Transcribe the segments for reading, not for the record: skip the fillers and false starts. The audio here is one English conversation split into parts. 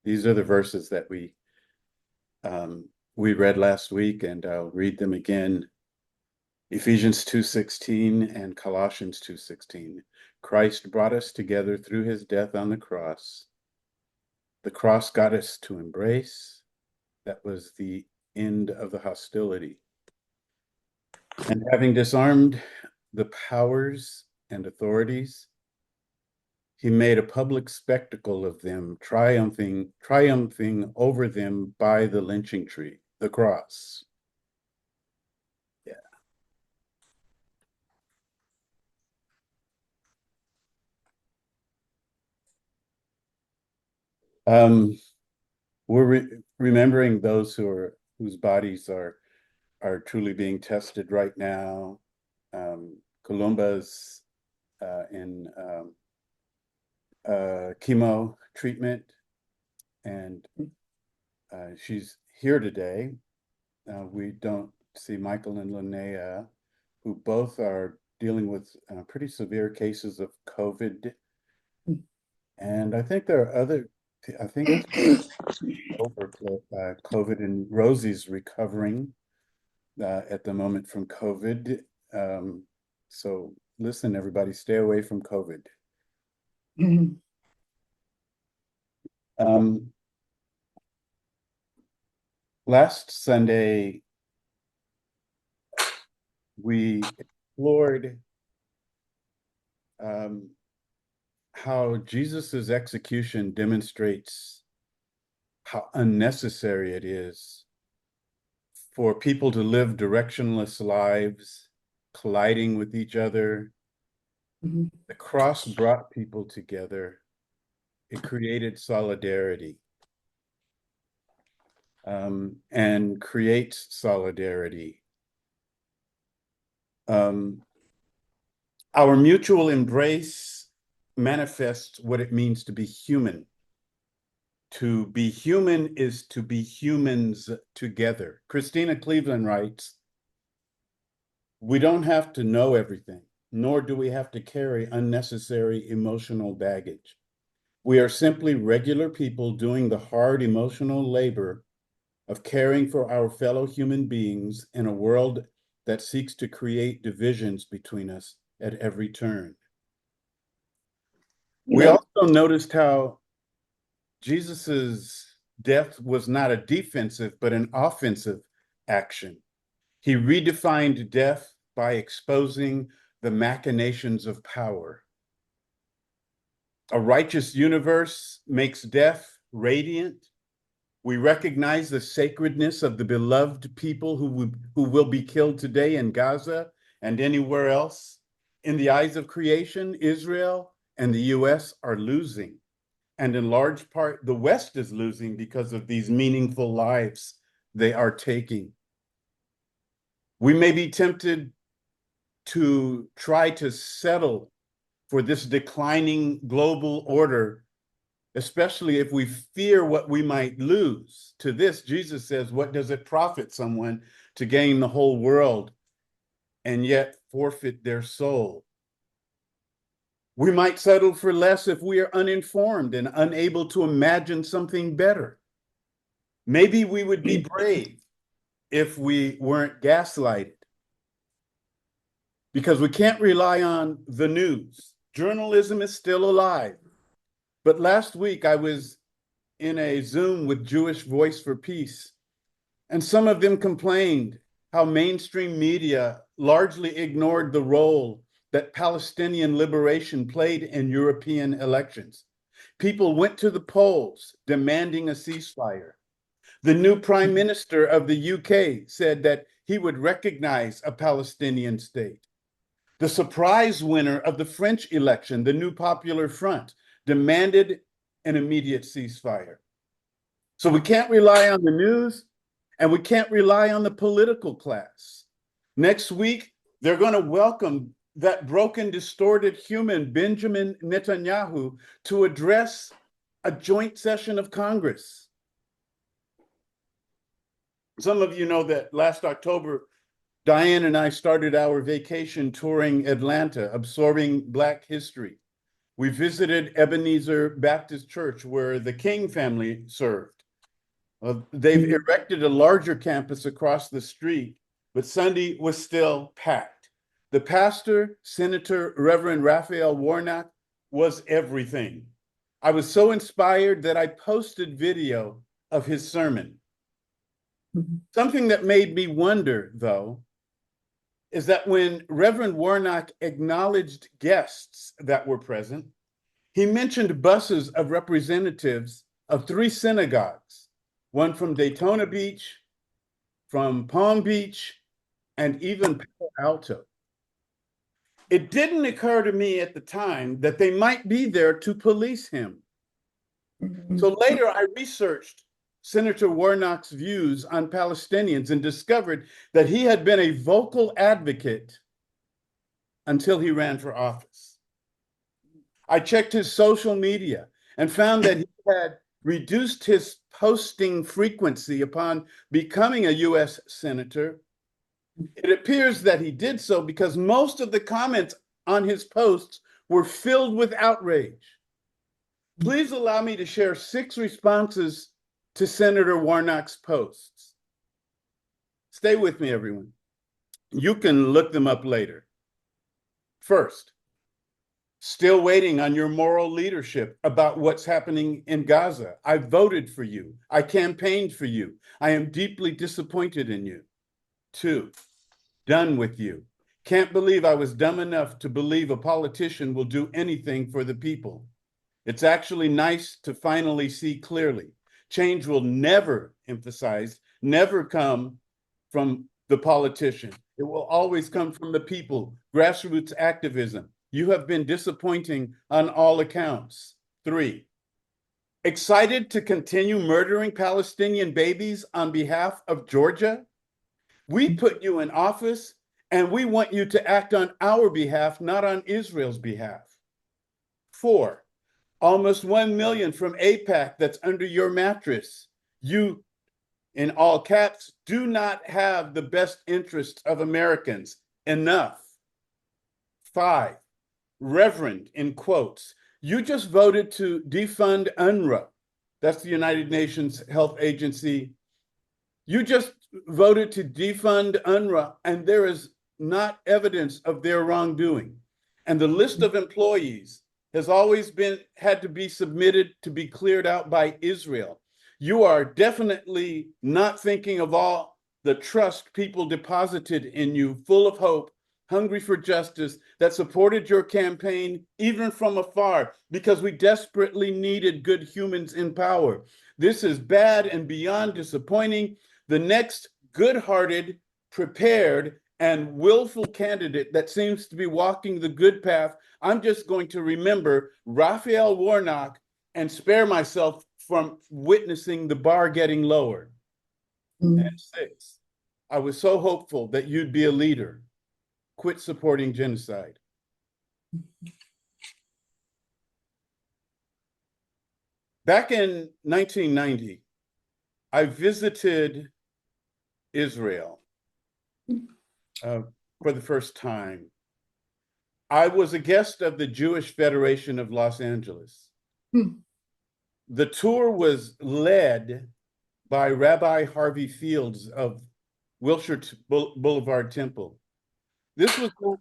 These are the verses that we read last week, and I'll read them again. Ephesians 2:16 and Colossians 2:16. Christ brought us together through his death on the cross. The cross got us to embrace. That was the end of the hostility. And having disarmed the powers and authorities, he made a public spectacle of them, triumphing over them by the lynching tree, the cross. Yeah. We're remembering those whose bodies are truly being tested right now. Columba's in chemo treatment, and she's here today. We don't see Michael and Linnea, who both are dealing with pretty severe cases of COVID. And I think there are I think it's over COVID, and Rosie's recovering at the moment from COVID. So listen, everybody, stay away from COVID. Last Sunday, we explored how Jesus's execution demonstrates how unnecessary it is for people to live directionless lives, colliding with each other. The cross brought people together. It created solidarity, and creates solidarity. Our mutual embrace manifests what it means to be human. To be human is to be humans together. Christina Cleveland writes, "We don't have to know everything, nor do we have to carry unnecessary emotional baggage. We are simply regular people doing the hard emotional labor of caring for our fellow human beings in a world that seeks to create divisions between us at every turn." We also noticed how Jesus's death was not a defensive, but an offensive action. He redefined death by exposing the machinations of power. A righteous universe makes death radiant. We recognize the sacredness of the beloved people who will be killed today in Gaza and anywhere else. In the eyes of creation, Israel and the US are losing. And in large part, the West is losing because of these meaningful lives they are taking. We may be tempted to try to settle for this declining global order, especially if we fear what we might lose. To this, Jesus says, what does it profit someone to gain the whole world and yet forfeit their soul? We might settle for less if we are uninformed and unable to imagine something better. Maybe we would be brave if we weren't gaslighted, because we can't rely on the news. Journalism is still alive. But last week I was in a Zoom with Jewish Voice for Peace, and some of them complained how mainstream media largely ignored the role that Palestinian liberation played in European elections. People went to the polls demanding a ceasefire. The new prime minister of the UK said that he would recognize a Palestinian state. The surprise winner of the French election, the New Popular Front, demanded an immediate ceasefire. So we can't rely on the news, and we can't rely on the political class. Next week, they're going to welcome that broken, distorted human, Benjamin Netanyahu, to address a joint session of Congress. Some of you know that last October, Diane and I started our vacation touring Atlanta, absorbing Black history. We visited Ebenezer Baptist Church, where the King family served. They've erected a larger campus across the street, but Sunday was still packed. The pastor, Senator Reverend Raphael Warnock, was everything. I was so inspired that I posted video of his sermon. Something that made me wonder, though, is that when Reverend Warnock acknowledged guests that were present, he mentioned buses of representatives of 3 synagogues, one from Daytona Beach, from Palm Beach, and even Palo Alto. It didn't occur to me at the time that they might be there to police him. So later I researched Senator Warnock's views on Palestinians and discovered that he had been a vocal advocate until he ran for office. I checked his social media and found that he had reduced his posting frequency upon becoming a U.S. senator. It appears that he did so because most of the comments on his posts were filled with outrage. Please allow me to share 6 responses to Senator Warnock's posts. Stay with me, everyone. You can look them up later. First, still waiting on your moral leadership about what's happening in Gaza. I voted for you. I campaigned for you. I am deeply disappointed in you. 2, done with you. Can't believe I was dumb enough to believe a politician will do anything for the people. It's actually nice to finally see clearly. Change will never, emphasize, never come from the politician. It will always come from the people, grassroots activism. You have been disappointing on all accounts. 3, excited to continue murdering Palestinian babies on behalf of Georgia? We put you in office and we want you to act on our behalf, not on Israel's behalf. 4, almost 1 million from AIPAC that's under your mattress. You, in all caps, do not have the best interests of Americans. Enough. 5, Reverend, in quotes, you just voted to defund UNRWA. That's the United Nations Health Agency. You just voted to defund UNRWA, and there is not evidence of their wrongdoing. And the list of employees has always had to be submitted to be cleared out by Israel. You are definitely not thinking of all the trust people deposited in you, full of hope, hungry for justice, that supported your campaign even from afar because we desperately needed good humans in power. This is bad and beyond disappointing. The next good-hearted, prepared, and willful candidate that seems to be walking the good path, I'm just going to remember Raphael Warnock and spare myself from witnessing the bar getting lowered. And 6, I was so hopeful that you'd be a leader. Quit supporting genocide. Back in 1990, I visited Israel for the first time. I was a guest of the Jewish Federation of Los Angeles. The tour was led by Rabbi Harvey Fields of Wilshire Boulevard Temple. This was not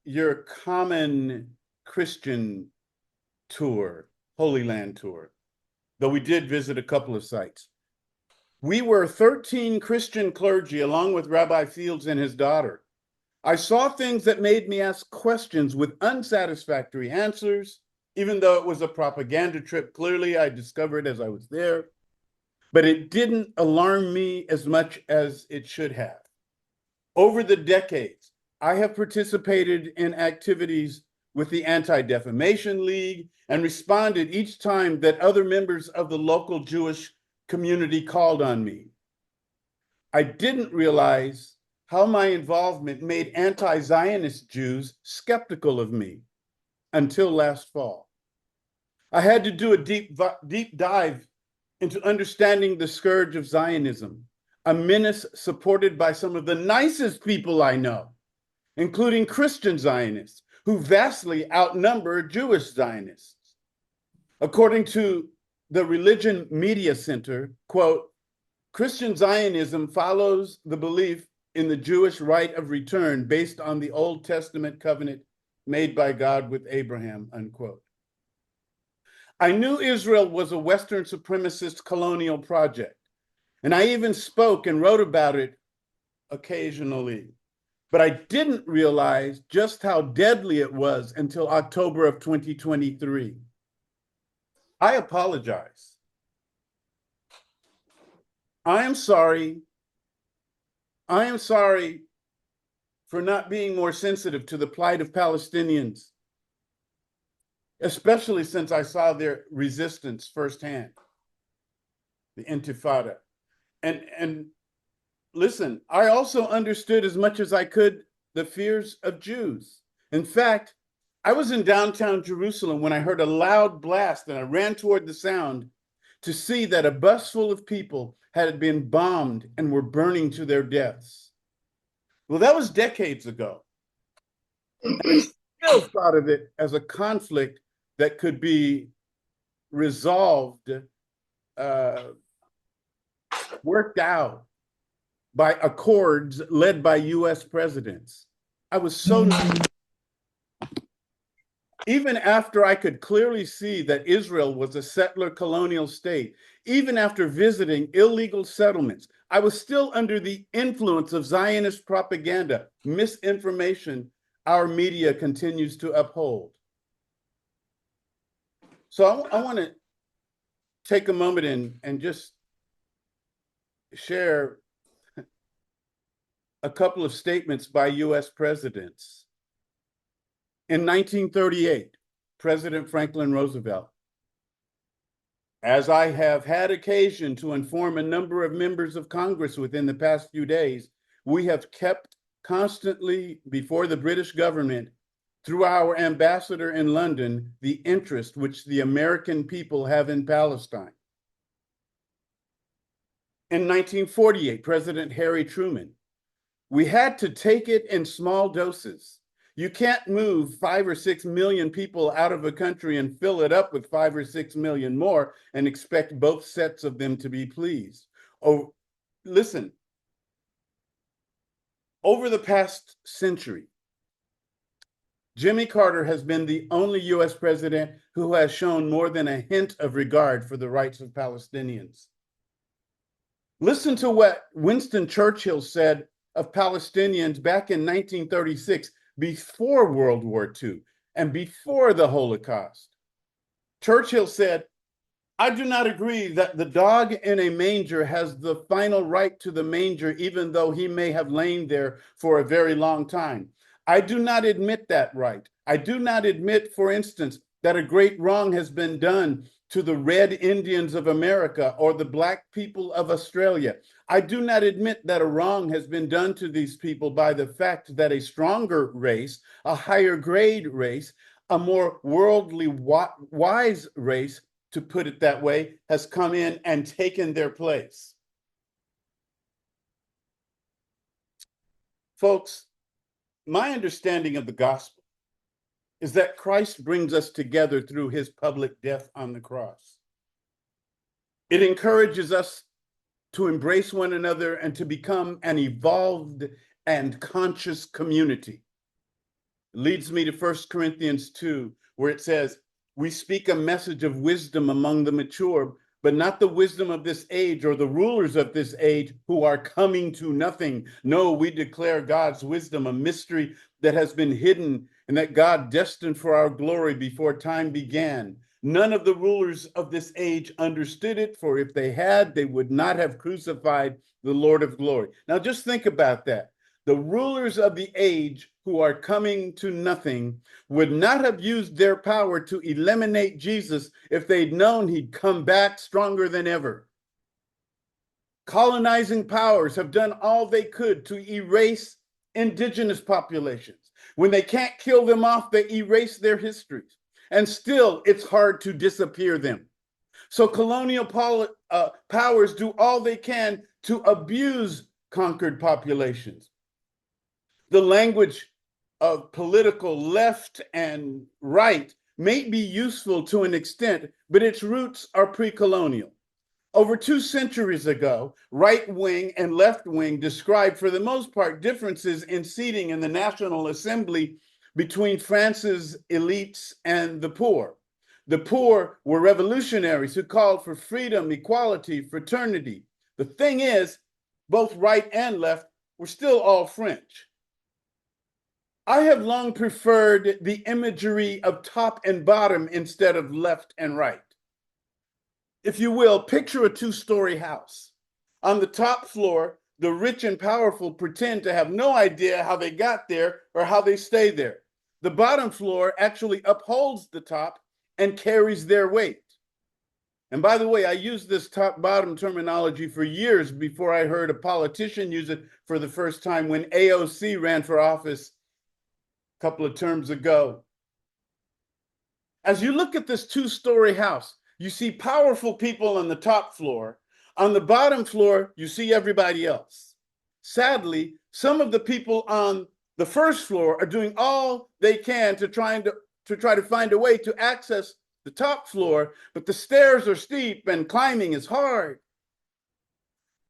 your common Christian tour, Holy Land tour, though we did visit a couple of sites. We were 13 Christian clergy along with Rabbi Fields and his daughter. I saw things that made me ask questions with unsatisfactory answers, even though it was a propaganda trip. Clearly, I discovered as I was there, but it didn't alarm me as much as it should have. Over the decades, I have participated in activities with the Anti-Defamation League and responded each time that other members of the local Jewish community called on me. I didn't realize how my involvement made anti-Zionist Jews skeptical of me until last fall. I had to do a deep dive into understanding the scourge of Zionism, a menace supported by some of the nicest people I know, including Christian Zionists, who vastly outnumber Jewish Zionists. According to the Religion Media Center, quote, Christian Zionism follows the belief in the Jewish right of return based on the Old Testament covenant made by God with Abraham, unquote. I knew Israel was a Western supremacist colonial project, and I even spoke and wrote about it occasionally. But I didn't realize just how deadly it was until October of 2023. I apologize. I am sorry. I am sorry for not being more sensitive to the plight of Palestinians, especially since I saw their resistance firsthand, the Intifada. And listen, I also understood as much as I could the fears of Jews. In fact, I was in downtown Jerusalem when I heard a loud blast, and I ran toward the sound to see that a bus full of people had been bombed and were burning to their deaths. Well, that was decades ago. I still thought of it as a conflict that could be resolved, worked out by accords led by US presidents. I was so naive. Even after I could clearly see that Israel was a settler colonial state, even after visiting illegal settlements, I was still under the influence of Zionist propaganda, misinformation our media continues to uphold. So I want to take a moment and just share a couple of statements by US presidents. In 1938, President Franklin Roosevelt, as I have had occasion to inform a number of members of Congress within the past few days, we have kept constantly before the British government, through our ambassador in London, the interest which the American people have in Palestine. In 1948, President Harry Truman, we had to take it in small doses. You can't move 5 or 6 million people out of a country and fill it up with 5 or 6 million more and expect both sets of them to be pleased. Oh, listen, over the past century, Jimmy Carter has been the only US president who has shown more than a hint of regard for the rights of Palestinians. Listen to what Winston Churchill said of Palestinians back in 1936, before World War II and before the Holocaust. Churchill said, I do not agree that the dog in a manger has the final right to the manger, even though he may have lain there for a very long time. I do not admit that right. I do not admit, for instance, that a great wrong has been done to the Red Indians of America or the Black people of Australia. I do not admit that a wrong has been done to these people by the fact that a stronger race, a higher grade race, a more worldly wise race, to put it that way, has come in and taken their place. Folks, my understanding of the gospel is that Christ brings us together through his public death on the cross. It encourages us to embrace one another and to become an evolved and conscious community. It leads me to 1 Corinthians 2, where it says, we speak a message of wisdom among the mature, but not the wisdom of this age or the rulers of this age who are coming to nothing. No, we declare God's wisdom, a mystery that has been hidden and that God destined for our glory before time began. None of the rulers of this age understood it, for if they had, they would not have crucified the Lord of glory. Now just think about that. The rulers of the age who are coming to nothing would not have used their power to eliminate Jesus if they'd known he'd come back stronger than ever. Colonizing powers have done all they could to erase indigenous populations. When they can't kill them off, they erase their histories. And still, it's hard to disappear them. So colonial powers do all they can to abuse conquered populations. The language of political left and right may be useful to an extent, but its roots are pre-colonial. Over 2 centuries ago, right wing and left wing described, for the most part, differences in seating in the National Assembly between France's elites and the poor. The poor were revolutionaries who called for freedom, equality, fraternity. The thing is, both right and left were still all French. I have long preferred the imagery of top and bottom instead of left and right. If you will, picture a 2-story house. On the top floor, the rich and powerful pretend to have no idea how they got there or how they stay there. The bottom floor actually upholds the top and carries their weight. And by the way, I used this top-bottom terminology for years before I heard a politician use it for the first time when AOC ran for office a couple of terms ago. As you look at this 2-story house, you see powerful people on the top floor. On the bottom floor, you see everybody else. Sadly, some of the people on the first floor are doing all they can to try to find a way to access the top floor, but the stairs are steep and climbing is hard.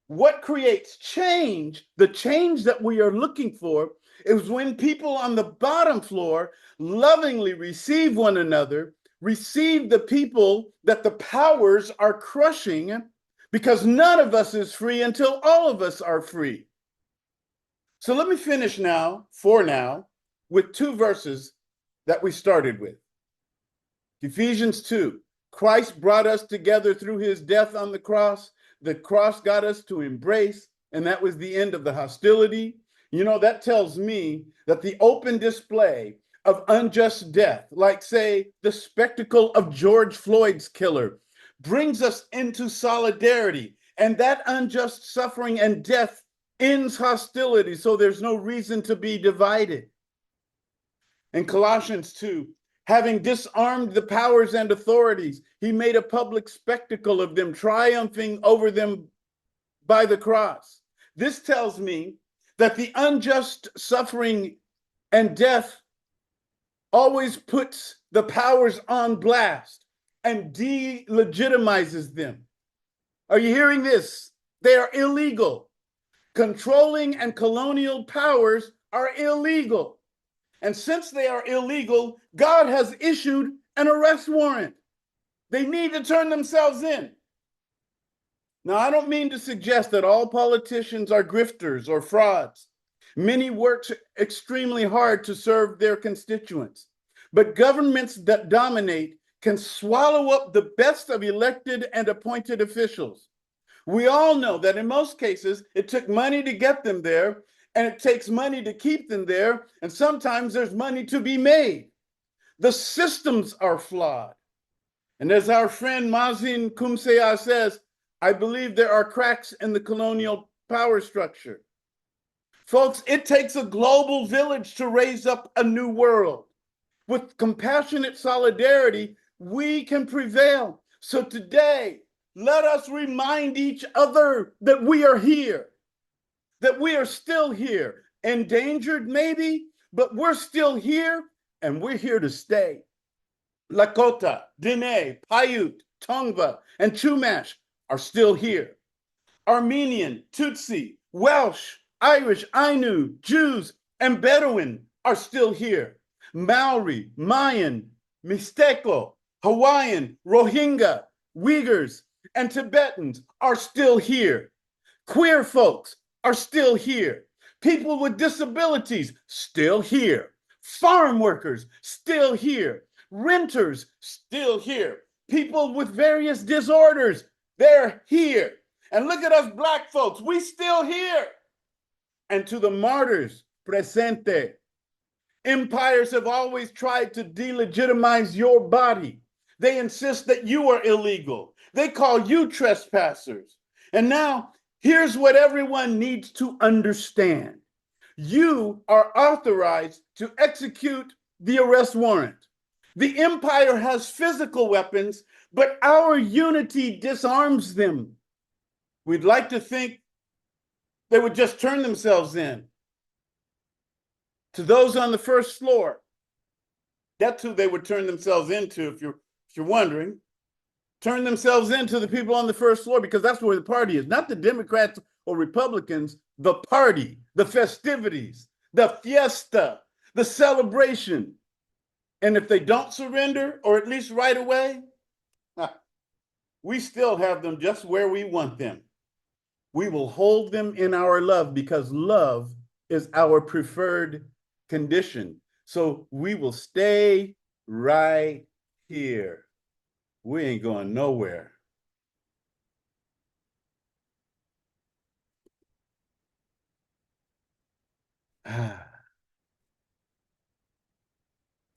What creates change, the change that we are looking for, is when people on the bottom floor lovingly receive one another, receive the people that the powers are crushing, because none of us is free until all of us are free. So let me finish now, with 2 verses that we started with. Ephesians 2, Christ brought us together through his death on the cross. The cross got us to embrace, and that was the end of the hostility. You know, that tells me that the open display of unjust death, like, say, the spectacle of George Floyd's killer, brings us into solidarity. And that unjust suffering and death ends hostility, so there's no reason to be divided. In Colossians 2, having disarmed the powers and authorities, he made a public spectacle of them, triumphing over them by the cross. This tells me that the unjust suffering and death always puts the powers on blast and delegitimizes them. Are you hearing this? They are illegal. Controlling and colonial powers are illegal. And since they are illegal, God has issued an arrest warrant. They need to turn themselves in. Now, I don't mean to suggest that all politicians are grifters or frauds. Many work extremely hard to serve their constituents. But governments that dominate can swallow up the best of elected and appointed officials. We all know that in most cases, it took money to get them there, and it takes money to keep them there, and sometimes there's money to be made. The systems are flawed. And as our friend Mazin Kumseya says, I believe there are cracks in the colonial power structure. Folks, it takes a global village to raise up a new world. With compassionate solidarity, we can prevail. So today, let us remind each other that we are here, that we are still here, endangered maybe, but we're still here, and we're here to stay. Lakota, Dene, Paiute, Tongva, and Chumash are still here. Armenian, Tutsi, Welsh, Irish, Ainu, Jews, and Bedouin are still here. Maori, Mayan, Mixteco, Hawaiian, Rohingya, Uyghurs, and Tibetans are still here. Queer folks are still here. People with disabilities still here. Farm workers still here. Renters still here. People with various disorders, they're here. And look at us Black folks, we still here. And to the martyrs, presente. Empires have always tried to delegitimize your body. They insist that you are illegal. They call you trespassers. And now, here's what everyone needs to understand. You are authorized to execute the arrest warrant. The empire has physical weapons, but our unity disarms them. We'd like to think they would just turn themselves in. to those on the first floor. That's who they would turn themselves into, if you're wondering. Turn themselves into the people on the first floor, because that's where the party is, not the Democrats or Republicans, the party, the festivities, the fiesta, the celebration. And if they don't surrender, or at least right away, we still have them just where we want them. We will hold them in our love, because love is our preferred condition. So we will stay right here. We ain't going nowhere.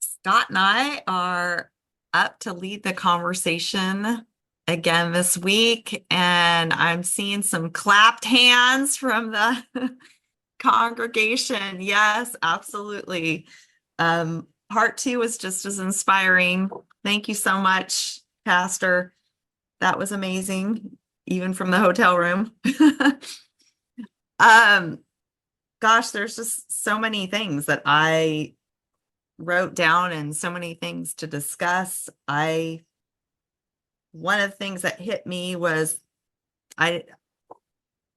Scott and I are up to lead the conversation again this week, and I'm seeing some clapped hands from the congregation. Yes, absolutely. Part two was just as inspiring. Thank you so much, Pastor. That was amazing, even from the hotel room. Gosh, there's just so many things that I wrote down and so many things to discuss. One of the things that hit me was the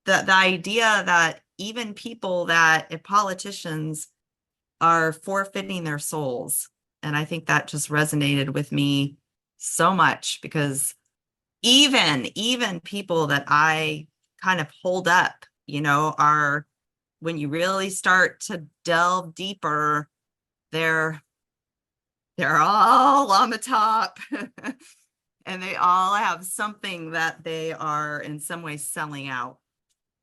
idea that even people that, if politicians, are forfeiting their souls. And I think that just resonated with me so much, because even people that I kind of hold up, are, when you really start to delve deeper, they're all on the top. And they all have something that they are in some way selling out.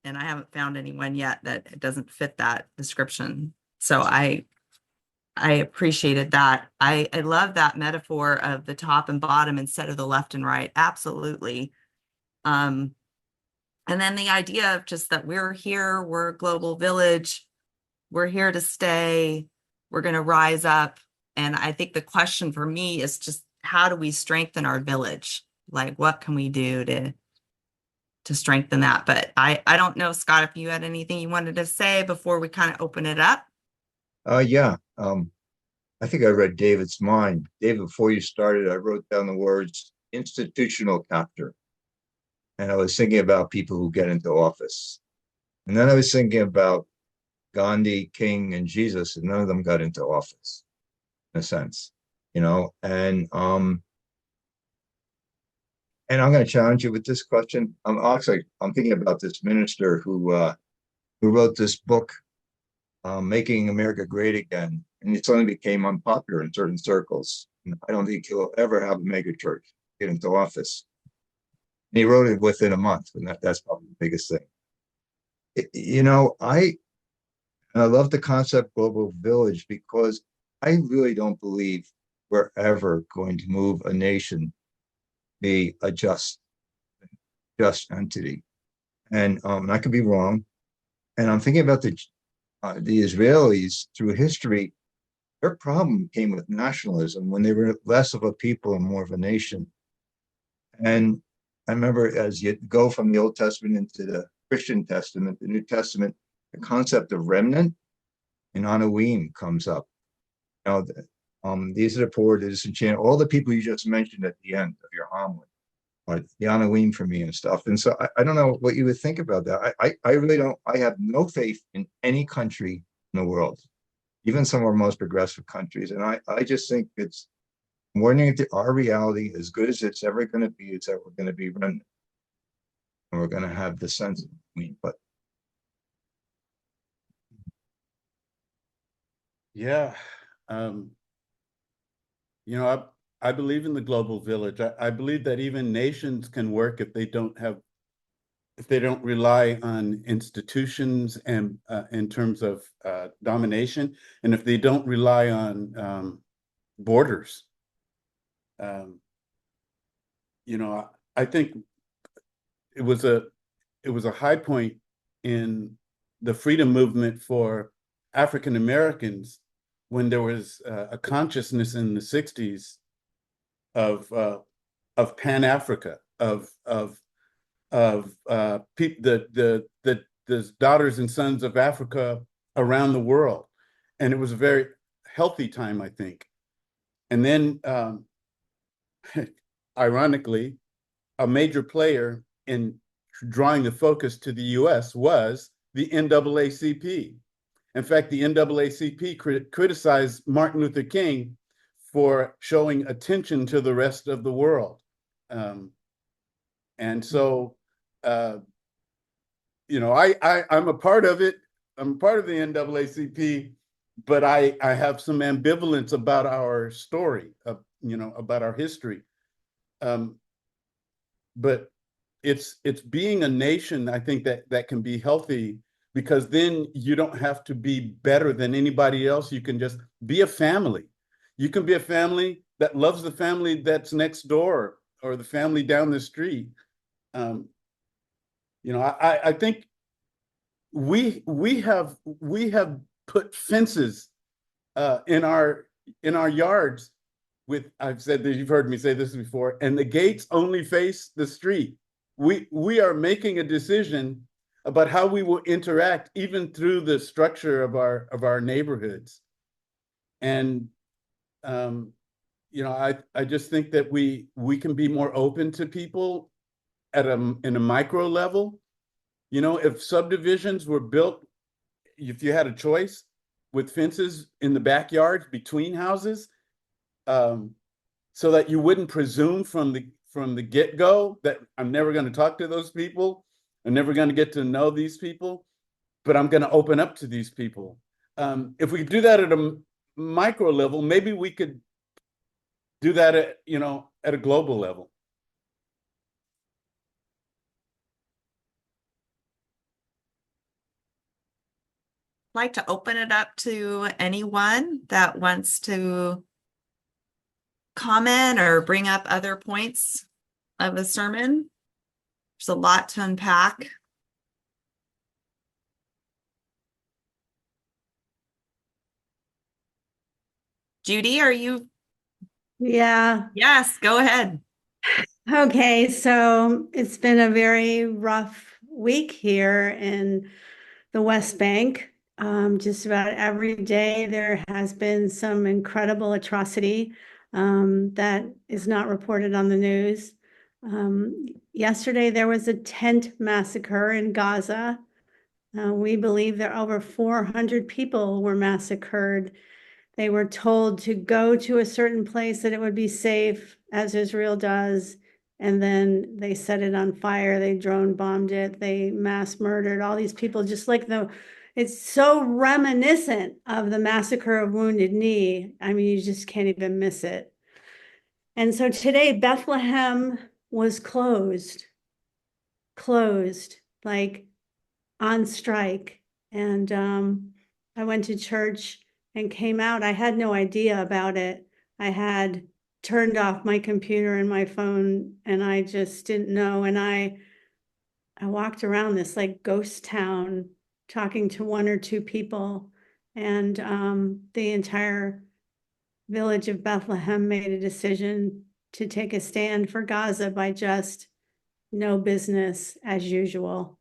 And I haven't found anyone yet that doesn't fit that description. So I appreciated that. I love that metaphor of the top and bottom instead of the left and right. Absolutely. And then the idea of just that we're here, we're a global village, we're here to stay, we're going to rise up. And I think the question for me is just, how do we strengthen our village? Like, what can we do to strengthen that? But I don't know, Scott, if you had anything you wanted to say before we kind of open it up. Yeah. I think I read David's mind. David, before you started, I wrote down the words institutional capture. And I was thinking about people who get into office. And then I was thinking about Gandhi, King, and Jesus, and none of them got into office, in a sense, And I'm going to challenge you with this question. I'm thinking about this minister who wrote this book, Making America Great Again, and it suddenly became unpopular in certain circles. And I don't think he'll ever have a mega church get into office. And he wrote it within a month, and that's probably the biggest thing. I love the concept global village, because I really don't believe we're ever going to move a nation be a just entity. And I could be wrong. And I'm thinking about the Israelis through history. Their problem came with nationalism when they were less of a people and more of a nation. And I remember, as you go from the Old Testament into the Christian Testament, the New Testament, the concept of remnant in Anuim comes up. These are the poor, the disenchanted, all the people you just mentioned at the end of your homily, or the Anuim for me and stuff. And so I don't know what you would think about that. I really don't. I have no faith in any country in the world, even some of our most progressive countries. And I just think it's warning to our reality, as good as it's ever going to be, is that we're going to be remnant. And we're going to have the sense of me. But yeah. I believe in the global village. I believe that even nations can work if they don't rely on institutions and in terms of domination, and if they don't rely on borders. I think it was a high point in the freedom movement for African Americans when there was a consciousness in the 60s of Pan Africa, of the daughters and sons of Africa around the world. And it was a very healthy time, I think. And then, ironically, a major player in drawing the focus to the US was the NAACP. In fact, the NAACP criticized Martin Luther King for showing attention to the rest of the world. And so, I'm a part of it. I'm part of the NAACP, but I have some ambivalence about our story, about our history. But it's being a nation, I think that can be healthy, because then you don't have to be better than anybody else. You can just be a family. You can be a family that loves the family that's next door or the family down the street. I think we have put fences in our yards with, I've said that, you've heard me say this before, and the gates only face the street. We are making a decision about how we will interact even through the structure of our neighborhoods. And I just think that we can be more open to people in a micro level. If subdivisions were built, if you had a choice with fences in the backyards between houses, so that you wouldn't presume from the get-go that I'm never going to talk to those people, I'm never going to get to know these people, but I'm going to open up to these people. If we could do that at a micro level, maybe we could do that at a global level. Like to open it up to anyone that wants to comment or bring up other points of the sermon. There's a lot to unpack. Judy, are you? Yeah. Yes, go ahead. Okay. So it's been a very rough week here in the West Bank. Just about every day there has been some incredible atrocity that is not reported on the news. Yesterday there was a tent massacre in Gaza. We believe that over 400 people were massacred. They were told to go to a certain place that it would be safe, as Israel does, and then they set it on fire. They drone bombed it. They mass murdered all these people, just like it's so reminiscent of the massacre of Wounded Knee. I mean, you just can't even miss it. And so today, Bethlehem was closed, like on strike. And I went to church and came out. I had no idea about it. I had turned off my computer and my phone, and I just didn't know. And I walked around this like ghost town talking to one or two people, and the entire village of Bethlehem made a decision to take a stand for Gaza by just no business as usual.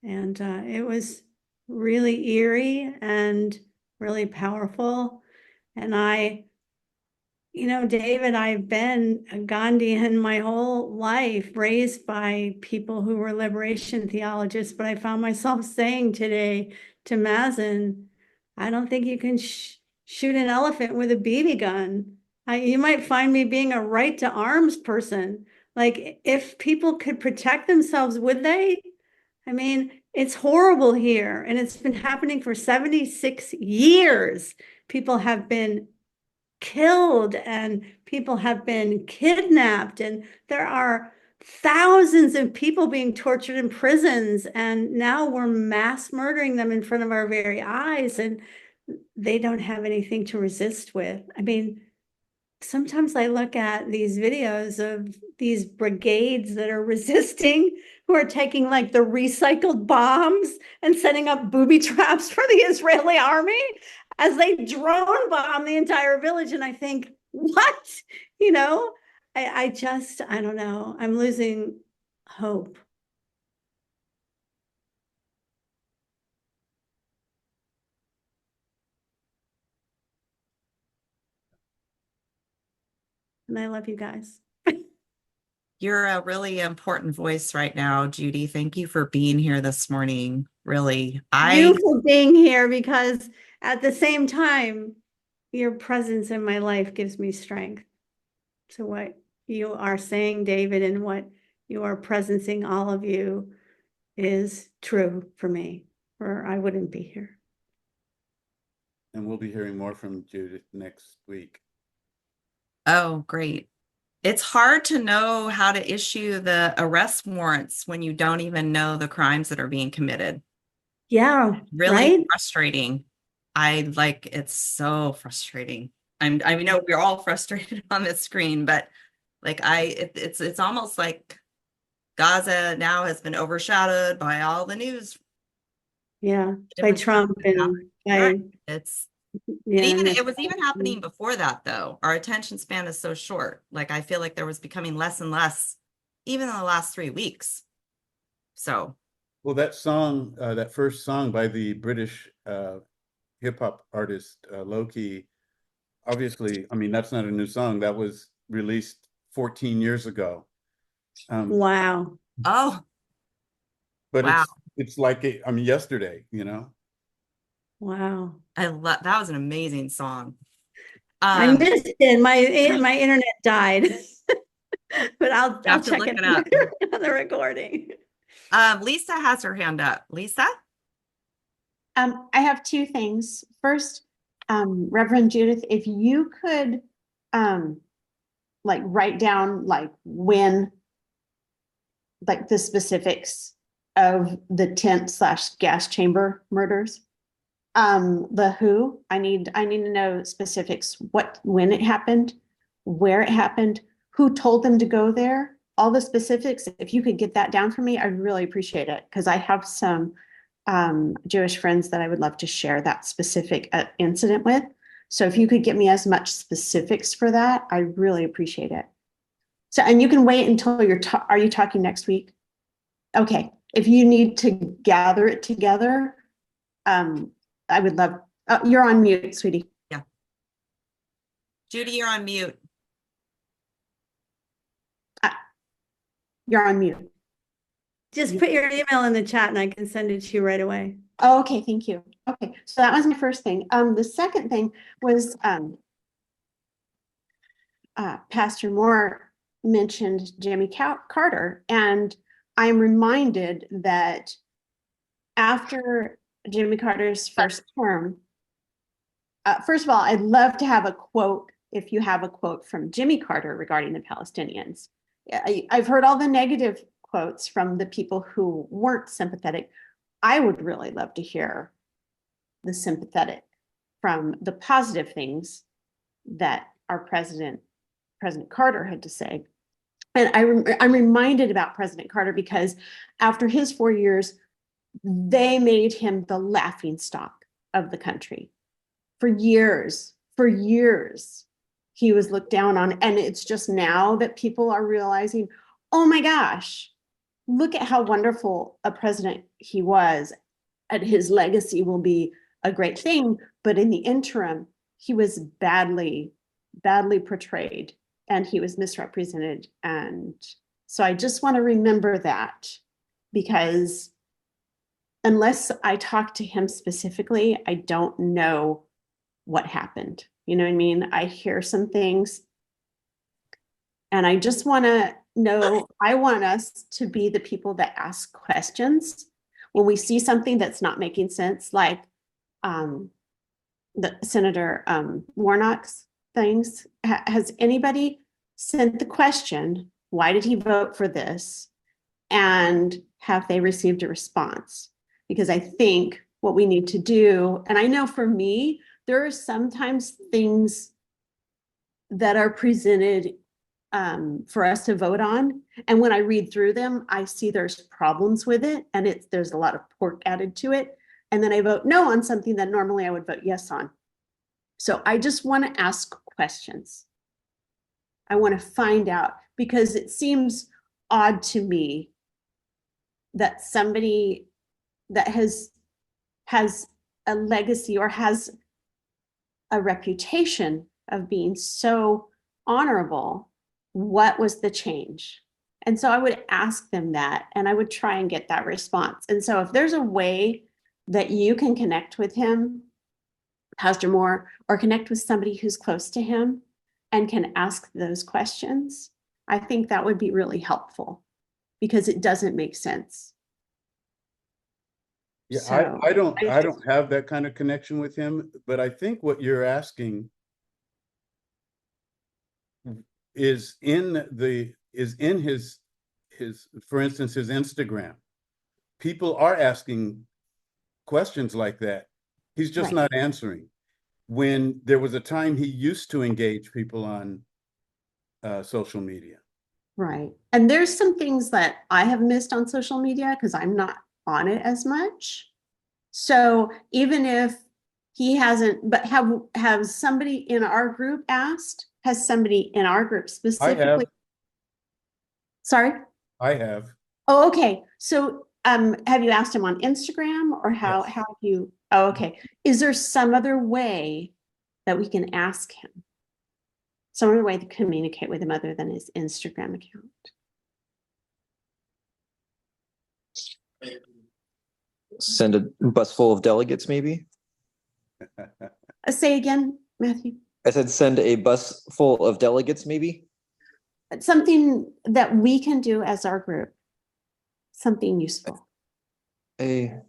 And it was really eerie and really powerful. And David, I've been a Gandhian my whole life, raised by people who were liberation theologists, but I found myself saying today to Mazen, I don't think you can shoot an elephant with a BB gun. You might find me being a right to arms person. Like, if people could protect themselves, would they? I mean, it's horrible here, and it's been happening for 76 years. People have been killed and people have been kidnapped, and there are thousands of people being tortured in prisons, and now we're mass murdering them in front of our very eyes, and they don't have anything to resist with. I mean, sometimes I look at these videos of these brigades that are resisting, who are taking like the recycled bombs and setting up booby traps for the Israeli army as they drone bomb the entire village. And I think, what? I don't know. I'm losing hope. And I love you guys. You're a really important voice right now, Judy. Thank you for being here this morning. Really, You for being here, because at the same time, your presence in my life gives me strength to what you are saying, David, and what you are presencing, all of you, is true for me, or I wouldn't be here. And we'll be hearing more from Judith next week. Oh, great. It's hard to know how to issue the arrest warrants when you don't even know the crimes that are being committed. Yeah, Really right? frustrating. It's so frustrating. I know we're all frustrated on this screen, but it's almost like Gaza now has been overshadowed by all the news. Yeah, by Different stuff Trump that's happening. and Right. by, It's yeah. it was even happening before that, though. Our attention span is so short. Like, I feel like there was becoming less and less, even in the last 3 weeks. So, Well, that song, that first song by the British hip hop artist Loki, obviously, I mean, that's not a new song. That was released 14 years ago. Wow. oh, But wow. it's like yesterday, you know. Wow. That was an amazing song. I missed it. My internet died. But I'll have to check look it it up. on the recording. Lisa has her hand up. Lisa? I have two things. First, Reverend Judith, if you could like write down like when, like the specifics of the tent/gas chamber murders. The who, I need to know specifics, when it happened, where it happened, who told them to go there, all the specifics. If you could get that down for me, I'd really appreciate it, because I have some Jewish friends that I would love to share that specific incident with. So if you could get me as much specifics for that, I really appreciate it. So, and you can wait until are you talking next week? Okay. If you need to gather it together, I would love, you're on mute, sweetie. Yeah. Judy, you're on mute. You're on mute. Just put your email in the chat and I can send it to you right away. Oh, okay, thank you. Okay, so that was my first thing. The second thing was Pastor Moore mentioned Jimmy Carter, and I'm reminded that after Jimmy Carter's first term, first of all, I'd love to have a quote, if you have a quote from Jimmy Carter regarding the Palestinians. I've heard all the negative quotes from the people who weren't sympathetic. I would really love to hear the sympathetic from the positive things that our President Carter had to say. And I'm reminded about President Carter because after his 4 years, they made him the laughingstock of the country. For years, he was looked down on. And it's just now that people are realizing, oh my gosh, look at how wonderful a president he was, and his legacy will be a great thing. But in the interim, he was badly portrayed and he was misrepresented. And so I just want to remember that, because unless I talk to him specifically, I don't know what happened. You know what I mean? I hear some things and I just want to know, I want us to be the people that ask questions when we see something that's not making sense, like the Senator Warnock's things. Has anybody sent the question, why did he vote for this? And have they received a response? Because I think what we need to do, and I know for me, there are sometimes things that are presented for us to vote on. And when I read through them, I see there's problems with it and there's a lot of pork added to it. And then I vote no on something that normally I would vote yes on. So I just want to ask questions. I want to find out, because it seems odd to me that somebody that has a legacy or has a reputation of being so honorable, what was the change? And so I would ask them that, and I would try and get that response. And so if there's a way that you can connect with him, Pastor Moore, or connect with somebody who's close to him and can ask those questions, I think that would be really helpful because it doesn't make sense. Yeah, So, I don't I just- have that kind of connection with him, but I think what you're asking is in his for instance, his Instagram. People are asking questions like that. He's just Right. not answering. When there was a time he used to engage people on social media. Right. And there's some things that I have missed on social media because I'm not on it as much. So even if he hasn't, but have somebody in our group asked? Has somebody in our group specifically? Sorry? I have. Oh, okay. So have you asked him on Instagram or how Yes. have you? Oh, okay. Is there some other way that we can ask him? Some other way to communicate with him other than his Instagram account? Send a bus full of delegates, maybe? Say again, Matthew. I said send a bus full of delegates, maybe? Something that we can do as our group. Something useful. I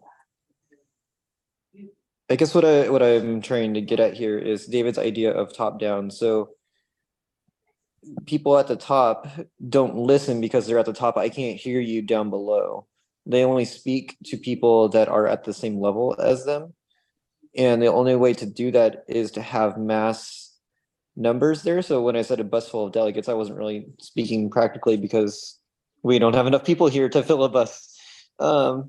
guess what I'm trying to get at here is David's idea of top down. So people at the top don't listen because they're at the top. I can't hear you down below. They only speak to people that are at the same level as them. And the only way to do that is to have mass numbers there. So when I said a bus full of delegates, I wasn't really speaking practically because we don't have enough people here to fill a bus. That's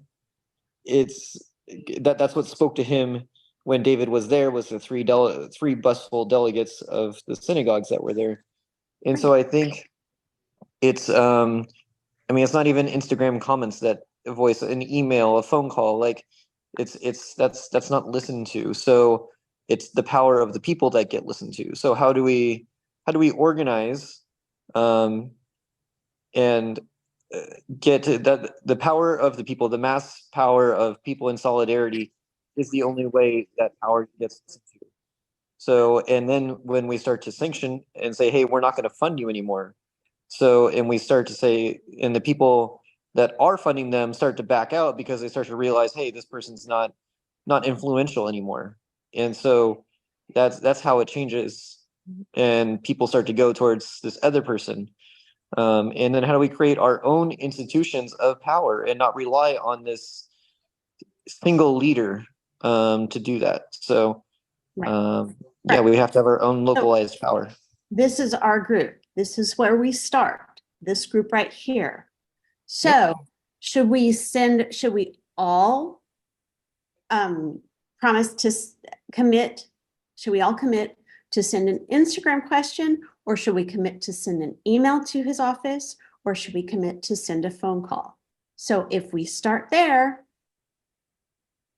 what spoke to him when David was there, was the three busful delegates of the synagogues that were there. And so I think it's it's not even Instagram comments that voice, an email, a phone call, like that's not listened to. So it's the power of the people that get listened to. So how do we organize and get to that? The power of the people, the mass power of people in solidarity is the only way that power gets listened to. So, and then when we start to sanction and say, hey, we're not going to fund you anymore. So, and we start to say, and the people that are funding them start to back out because they start to realize, hey, this person's not influential anymore. And so that's how it changes. And people start to go towards this other person. And then how do we create our own institutions of power and not rely on this single leader to do that? So, Right. we have to have our own localized power. This is our group. This is where we start. This group right here. So should we all promise to commit? Should we all commit to send an Instagram question, or should we commit to send an email to his office, or should we commit to send a phone call? So if we start there,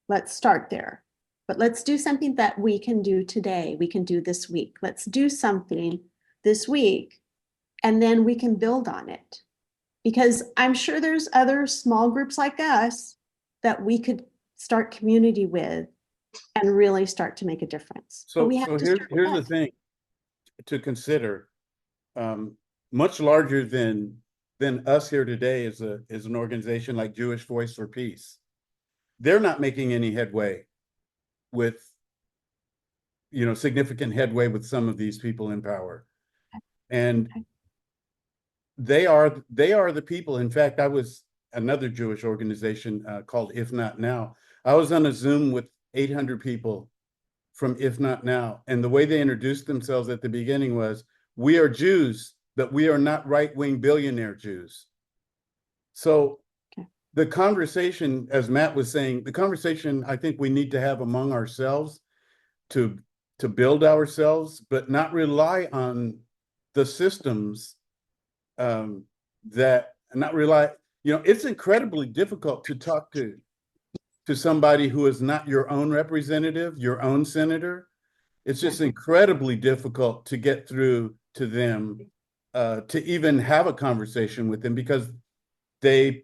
let's start there. But let's do something that we can do today. We can do this week. Let's do something this week, and then we can build on it. Because I'm sure there's other small groups like us that we could start community with and really start to make a difference. But So, we have to here's start with the us. thing to consider. Much larger than us here today is an organization like Jewish Voice for Peace. They're not making any headway with, significant headway with some of these people in power. And they are the people. In fact, I was another Jewish organization called If Not Now. I was on a Zoom with 800 people from If Not Now. And the way they introduced themselves at the beginning was, we are Jews, but we are not right-wing billionaire Jews. So the conversation, as Matt was saying, the conversation I think we need to have among ourselves to build ourselves, but not rely on the systems it's incredibly difficult to talk to somebody who is not your own representative, your own senator. It's just incredibly difficult to get through to them to even have a conversation with them, because they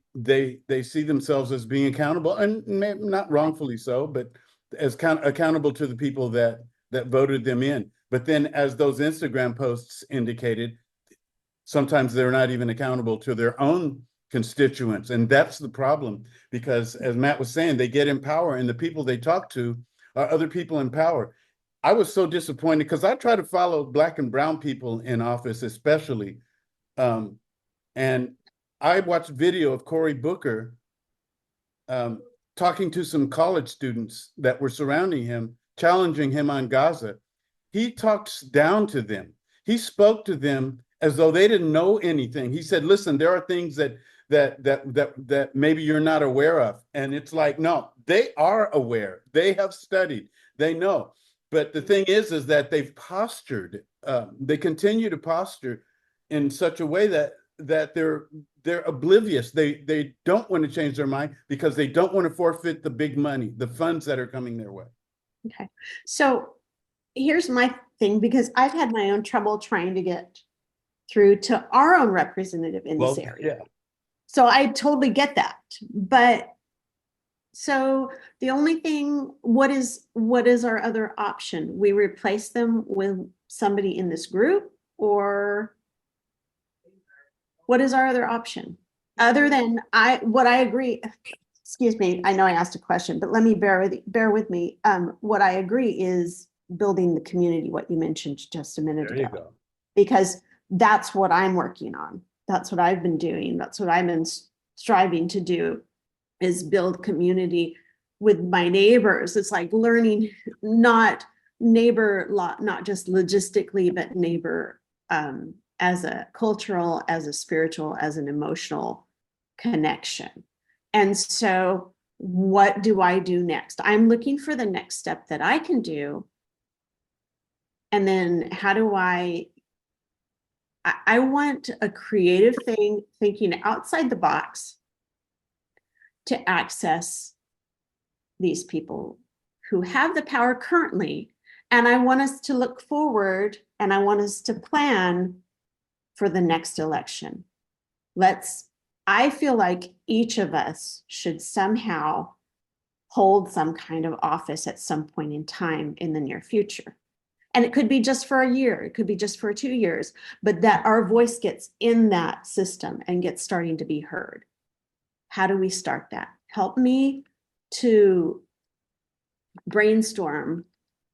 see themselves as being accountable, and not wrongfully so, but as accountable to the people that voted them in. But then, as those Instagram posts indicated, sometimes they're not even accountable to their own constituents. And that's the problem, because as Matt was saying, they get in power, and the people they talk to are other people in power. I was so disappointed because I try to follow Black and brown people in office, especially. And I watched video of Cory Booker talking to some college students that were surrounding him, challenging him on Gaza. He talked down to them. He spoke to them as though they didn't know anything. He said, listen, there are things that maybe you're not aware of. And it's like, no, they are aware. They have studied. They know. But the thing is that they've postured. They continue to posture in such a way that they're oblivious. They don't want to change their mind because they don't want to forfeit the big money, the funds that are coming their way. Okay, so here's my thing, because I've had my own trouble trying to get through to our own representative in this area. Yeah. So I totally get that. But so the only thing, what is our other option? We replace them with somebody in this group, or what is our other option? Other than what I agree, excuse me, I know I asked a question, but let me bear with me. What I agree is building the community, what you mentioned just a minute There you ago. go. Because that's what I'm working on. That's what I've been doing. That's what I've been striving to do, is build community with my neighbors. It's like learning, not just logistically, but neighbor as a cultural, as a spiritual, as an emotional connection. And so what do I do next? I'm looking for the next step that I can do. And then how do I want a creative thing, thinking outside the box, to access these people who have the power currently. And I want us to look forward, and I want us to plan for the next election. I feel like each of us should somehow hold some kind of office at some point in time in the near future. And it could be just for a year, it could be just for 2 years, but that our voice gets in that system and gets starting to be heard. How do we start that? Help me to brainstorm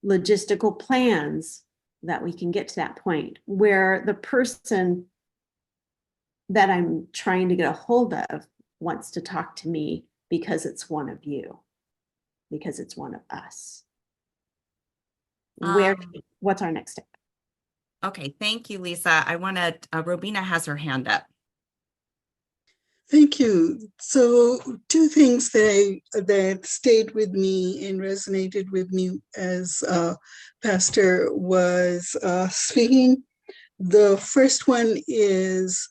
logistical plans that we can get to that point where the person that I'm trying to get a hold of wants to talk to me because it's one of you, because it's one of us. What's our next step? Okay, thank you, Lisa. I want to, Robina has her hand up. Thank you. So 2 things that stayed with me and resonated with me as Pastor was speaking. The first one is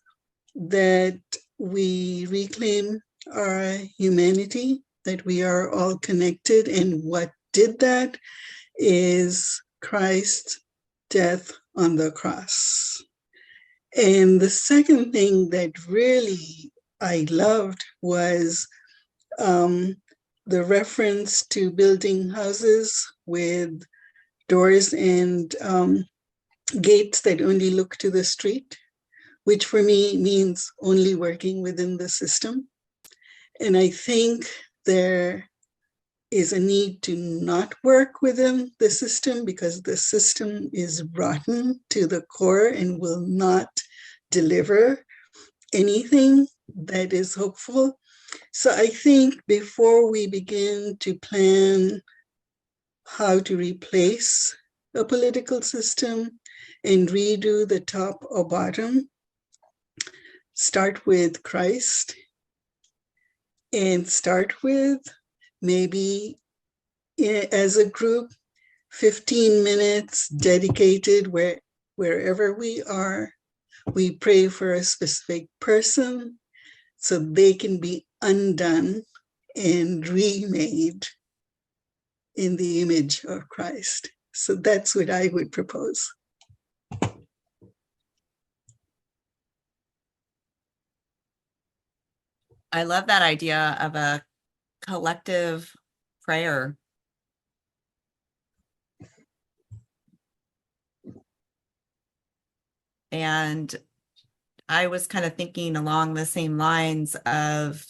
that we reclaim our humanity, that we are all connected, and what did that is Christ's death on the cross. And the second thing that really I loved was the reference to building houses with doors and gates that only look to the street, which for me means only working within the system. And I think there is a need to not work within the system because the system is rotten to the core and will not deliver anything that is hopeful. So I think before we begin to plan how to replace a political system and redo the top or bottom, start with Christ and start with maybe as a group, 15 minutes dedicated wherever we are. We pray for a specific person so they can be undone and remade in the image of Christ. So that's what I would propose. I love that idea of a collective prayer. And I was kind of thinking along the same lines of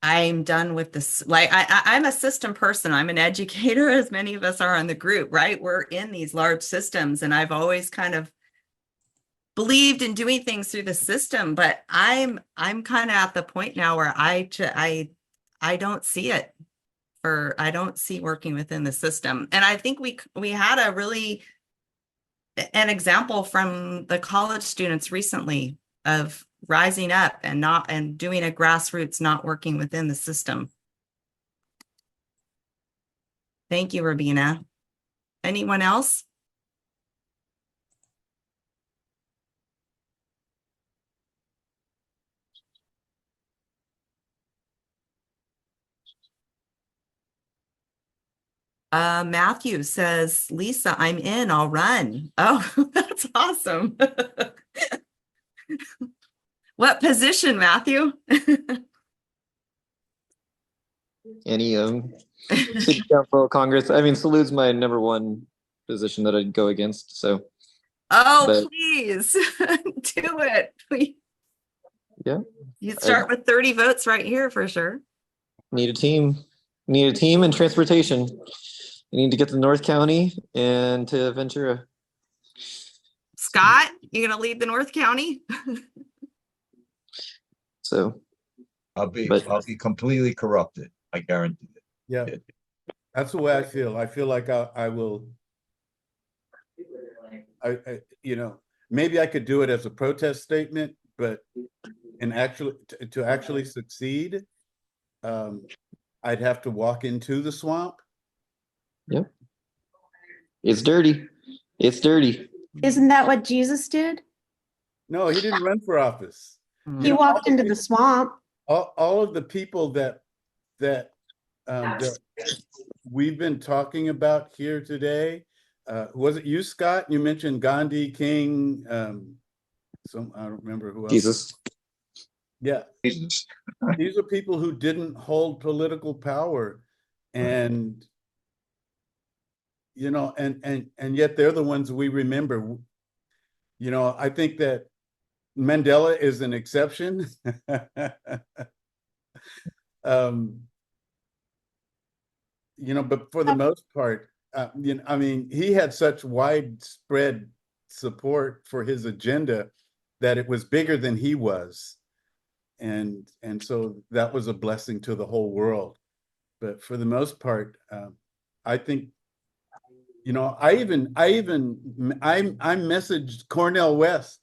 I'm done with this. Like I'm a system person. I'm an educator, as many of us are on the group, right? We're in these large systems, and I've always kind of believed in doing things through the system, but I'm kind of at the point now where I don't see it, or I don't see working within the system. And I think we had a really an example from the college students recently of rising up and doing a grassroots, not working within the system. Thank you, Rabina. Anyone else? Matthew says, Lisa, I'm in, I'll run. Oh, that's awesome. What position, Matthew? Any city council, Congress. I mean, Salud's my number one position that I'd go against. So Oh, but- please do it. Yeah. You start with 30 votes right here for sure. Need a team. Need a team and transportation. You need to get to North County and to Ventura. Scott, you gonna lead the North County? So I'll be But- completely corrupted. I guarantee it. Yeah, that's the way I feel. I feel like I will. You know, maybe I could do it as a protest statement, but to actually succeed, I'd have to walk into the swamp. Yep. It's dirty. It's dirty. Isn't that what Jesus did? No, he didn't run for office. He know, walked into the swamp. All of the people that we've been talking about here today, was it you, Scott? You mentioned Gandhi, King, I don't remember who else. Jesus. Yeah, Jesus. these are people who didn't hold political power, and you know, and yet they're the ones we remember. You know, I think that Mandela is an exception. You know, but for the most part, you know, I mean, he had such widespread support for his agenda that it was bigger than he was. And so that was a blessing to the whole world. But for the most part, I think, you know, I messaged Cornel West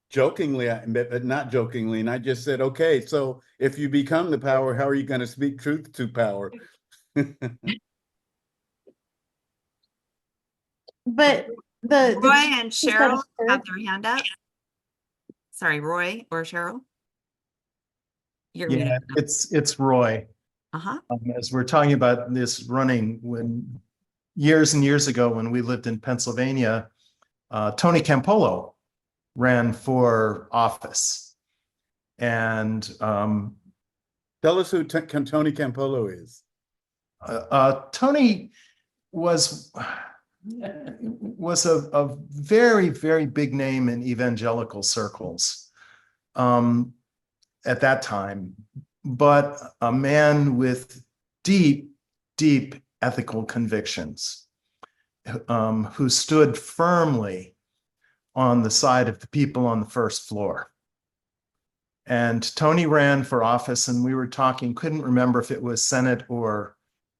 jokingly, but not jokingly, and I just said, okay, so if you become the power, how are you going to speak truth to power? But the Roy and Jesus got Cheryl a have third. their hand up. Sorry, Roy or Cheryl? You're Yeah, muted. it's Roy. Uh-huh. As we're talking about this running, when years and years ago, when we lived in Pennsylvania, Tony Campolo ran for office. And Tell us who Tony Campolo is. Tony was a very, very big name in evangelical circles at that time, but a man with deep, deep ethical convictions, who stood firmly on the side of the people on the first floor. And Tony ran for office, and we were talking, couldn't remember if it was Senate or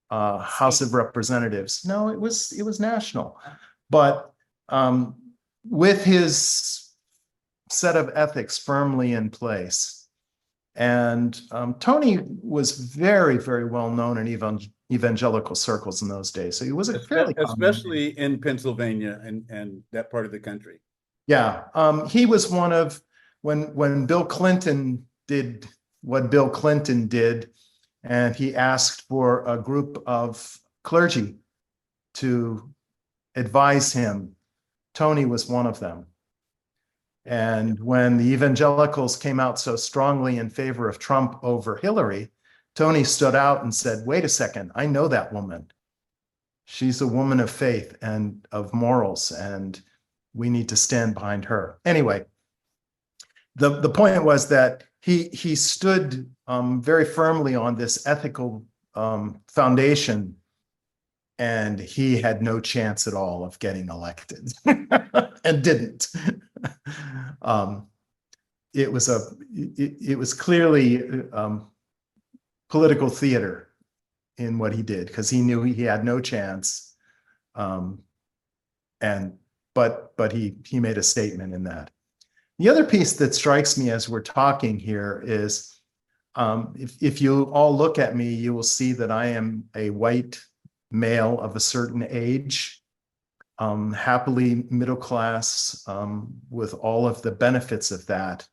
House of Representatives. No, it was national. But with his set of ethics firmly in place. And Tony was very, very well known in evangelical circles in those days. So he was a fairly especially in Pennsylvania and that part of the country. Yeah, he was one of when Bill Clinton did what Bill Clinton did, and he asked for a group of clergy to advise him. Tony was one of them. And when the evangelicals came out so strongly in favor of Trump over Hillary, Tony stood out and said, wait a second, I know that woman. She's a woman of faith and of morals, and we need to stand behind her. Anyway, the point was that he stood very firmly on this ethical foundation, and he had no chance at all of getting elected and didn't. It was clearly political theater in what he did, because he knew he had no chance. But he made a statement in that. The other piece that strikes me as we're talking here is, if you all look at me, you will see that I am a white male of a certain age, happily middle class, with all of the benefits of that.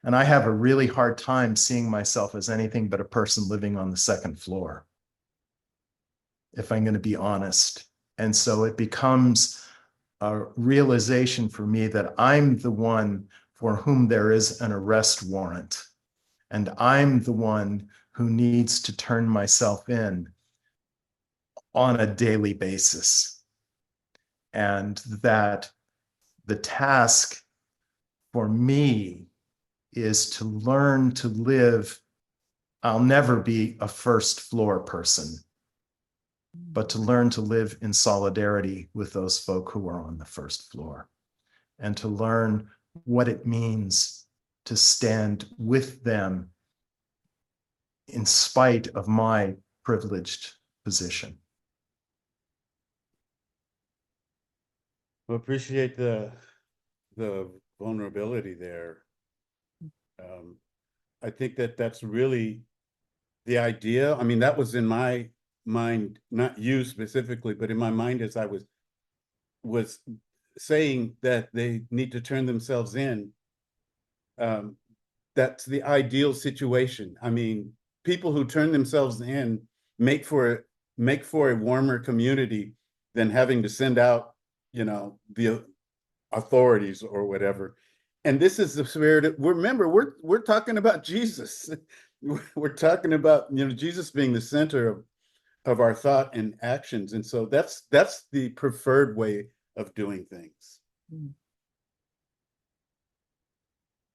And I have a really hard time seeing myself as anything but a person living on the second floor, if I'm going to be honest. And so it becomes a realization for me that I'm the one for whom there is an arrest warrant, and I'm the one who needs to turn myself in on a daily basis. And that the task for me is to learn to live. I'll never be a first floor person, but to learn to live in solidarity with those folk who are on the first floor, and to learn what it means to stand with them in spite of my privileged position. Well, appreciate the vulnerability there. I think that's really the idea. I mean, that was in my mind, not you specifically, but in my mind as I was saying that they need to turn themselves in. That's the ideal situation. I mean, people who turn themselves in make for a warmer community than having to send out, the authorities or whatever. And this is the spirit. Remember, we're talking about Jesus. We're talking about, Jesus being the center of our thought and actions. And so that's the preferred way of doing things.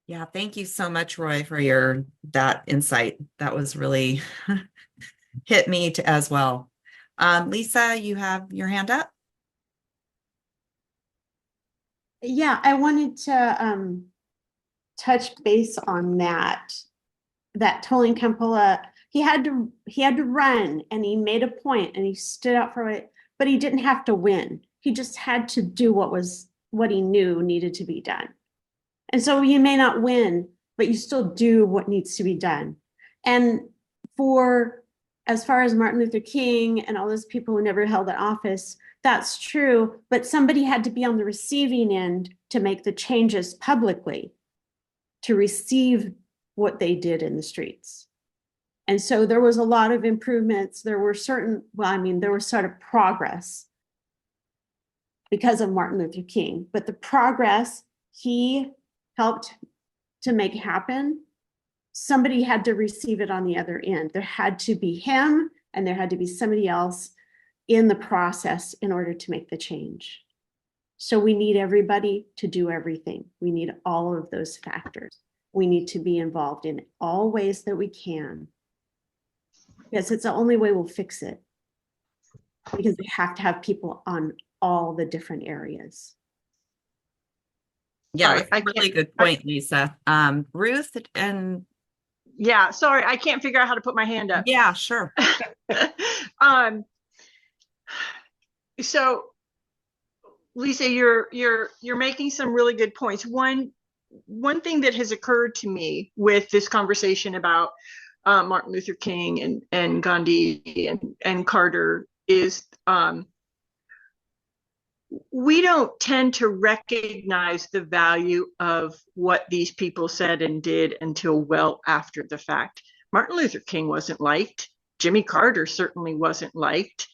Yeah, thank you so much, Roy, for that insight. That was really hit me as well. Lisa, you have your hand up. Yeah, I wanted to touch base on that Toling Campolo. He had to run, and he made a point, and he stood up for it, but he didn't have to win. He just had to do what he knew needed to be done. And so you may not win, but you still do what needs to be done. And as far as Martin Luther King and all those people who never held that office, that's true, but somebody had to be on the receiving end to make the changes publicly, to receive what they did in the streets. And so there was a lot of improvements. There was sort of progress because of Martin Luther King, but the progress he helped to make happen, somebody had to receive it on the other end. There had to be him, and there had to be somebody else in the process in order to make the change. So we need everybody to do everything. We need all of those factors. We need to be involved in all ways that we can. Yes, it's the only way we'll fix it, because we have to have people on all the different areas. Yeah, Sorry, that's a really good point, Lisa. Ruth and yeah, sorry, I can't figure out how to put my hand up. yeah, sure. So Lisa, you're making some really good points. One thing that has occurred to me with this conversation about Martin Luther King and Gandhi and Carter is we don't tend to recognize the value of what these people said and did until well after the fact. Martin Luther King wasn't liked. Jimmy Carter certainly wasn't liked.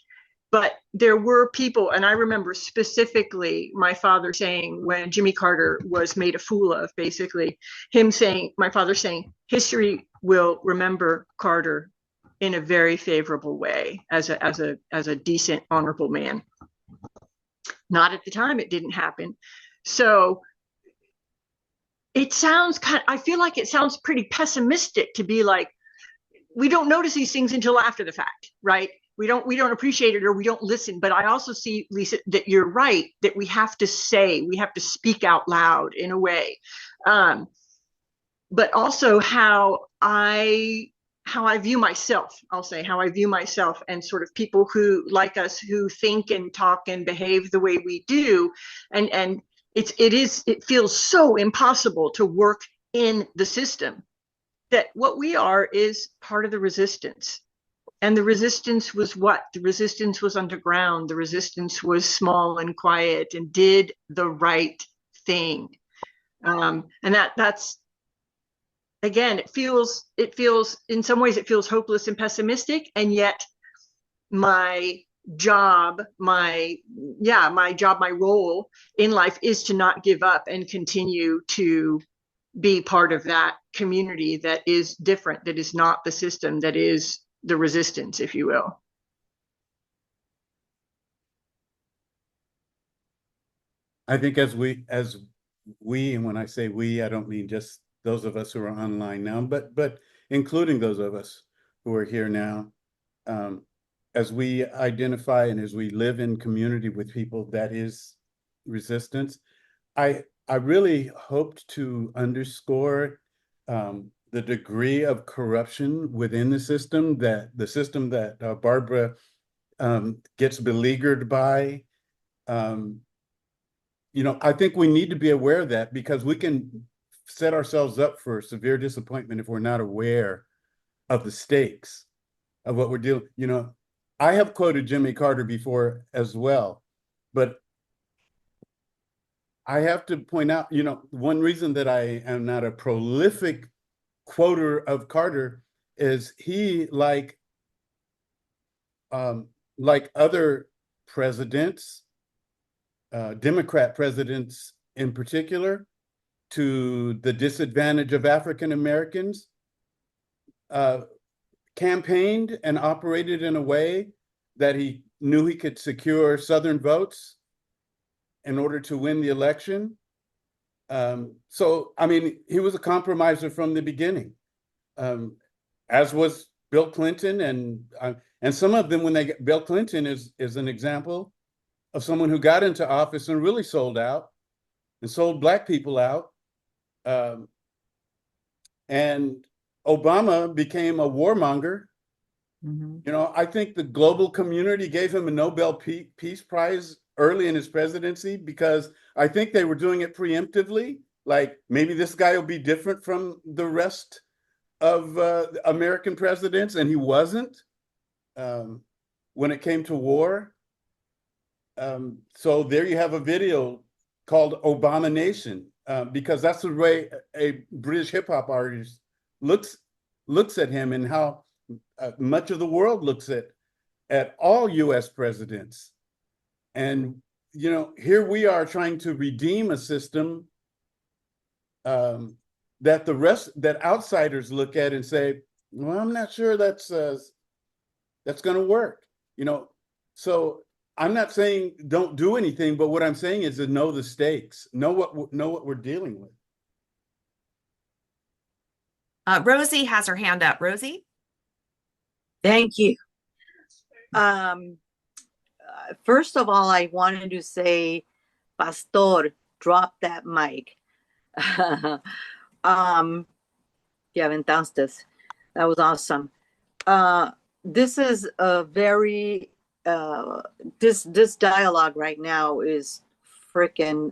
But there were people, and I remember specifically my father saying, when Jimmy Carter was made a fool of, basically, my father saying, history will remember Carter in a very favorable way as a decent, honorable man. Not at the time, it didn't happen. So it sounds I feel like it sounds pretty pessimistic to be like, we don't notice these things until after the fact, right? We don't appreciate it, or we don't listen. But I also see, Lisa, that you're right, that we have to speak out loud in a way. But also how I view myself, I'll say how I view myself, and sort of people who like us, who think and talk and behave the way we do. And it feels so impossible to work in the system, that what we are is part of the resistance. And the resistance was what? The resistance was underground. The resistance was small and quiet and did the right thing. And that's, again, it feels in some ways it feels hopeless and pessimistic. And yet my role in life is to not give up and continue to be part of that community that is different, that is not the system, that is the resistance, if you will. I think as we, and when I say we, I don't mean just those of us who are online now, but including those of us who are here now, as we identify and as we live in community with people that is resistance, I really hoped to underscore the degree of corruption within the system that Barbara gets beleaguered by. I think we need to be aware of that, because we can set ourselves up for severe disappointment if we're not aware of the stakes of what we're dealing. I have quoted Jimmy Carter before as well, but I have to point out, one reason that I am not a prolific quoter of Carter is he, like other presidents, Democrat presidents in particular, to the disadvantage of African Americans, campaigned and operated in a way that he knew he could secure Southern votes in order to win the election. So, I mean, he was a compromiser from the beginning, as was Bill Clinton, and some of them, Bill Clinton is an example of someone who got into office and really sold out and sold Black people out. And Obama became a warmonger. I think the global community gave him a Nobel Peace Prize early in his presidency, because I think they were doing it preemptively. Like, maybe this guy will be different from the rest of American presidents, and he wasn't when it came to war. So there you have a video called Obama Nation, because that's the way a British hip hop artist looks at him, and how much of the world looks at all US presidents. And, here we are trying to redeem a system that outsiders look at and say, well, I'm not sure that's going to work. So I'm not saying don't do anything, but what I'm saying is to know the stakes, know what we're dealing with. Rosie has her hand up. Rosie? Thank you. First of all, I wanted to say, Pastor, drop that mic. Yeah, fantastic. That was awesome. This is a very, this dialogue right now is freaking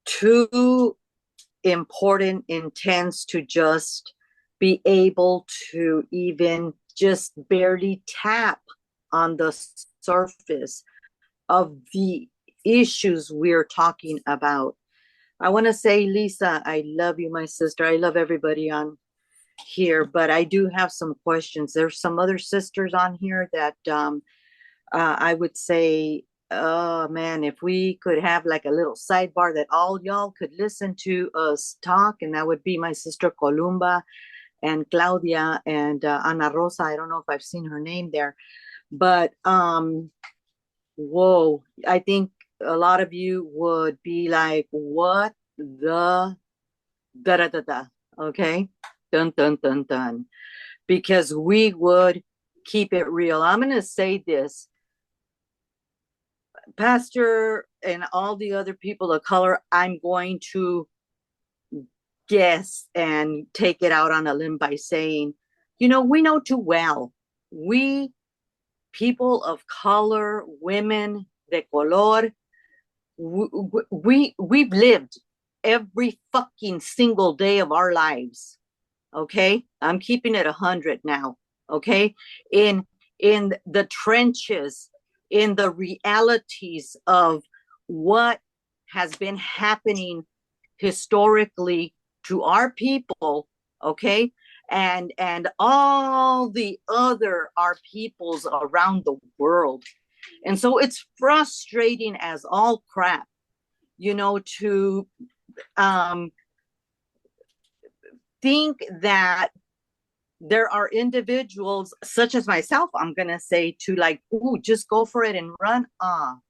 too important, intense to just be able to even just barely tap on the surface of the issues we're talking about. I want to say, Lisa, I love you, my sister. I love everybody on here, but I do have some questions. There's some other sisters on here that I would say, oh man, if we could have like a little sidebar that all y'all could listen to us talk, and that would be my sister Columba and Claudia and Ana Rosa. I don't know if I've seen her name there, but whoa, I think a lot of you would be like, what the da da da da, okay? Dun dun dun dun. Because we would keep it real. I'm going to say this, Pastor and all the other people of color, I'm going to guess and take it out on a limb by saying, you know, we know too well, we people of color, women de color, we've lived every fucking single day of our lives. Okay, I'm keeping it 100 now. Okay, in the trenches, in the realities of what has been happening historically to our people. Okay, and all the other our peoples around the world. And so it's frustrating as all crap, you know, to think that there are individuals such as myself, I'm going to say, to like, ooh, just go for it and run.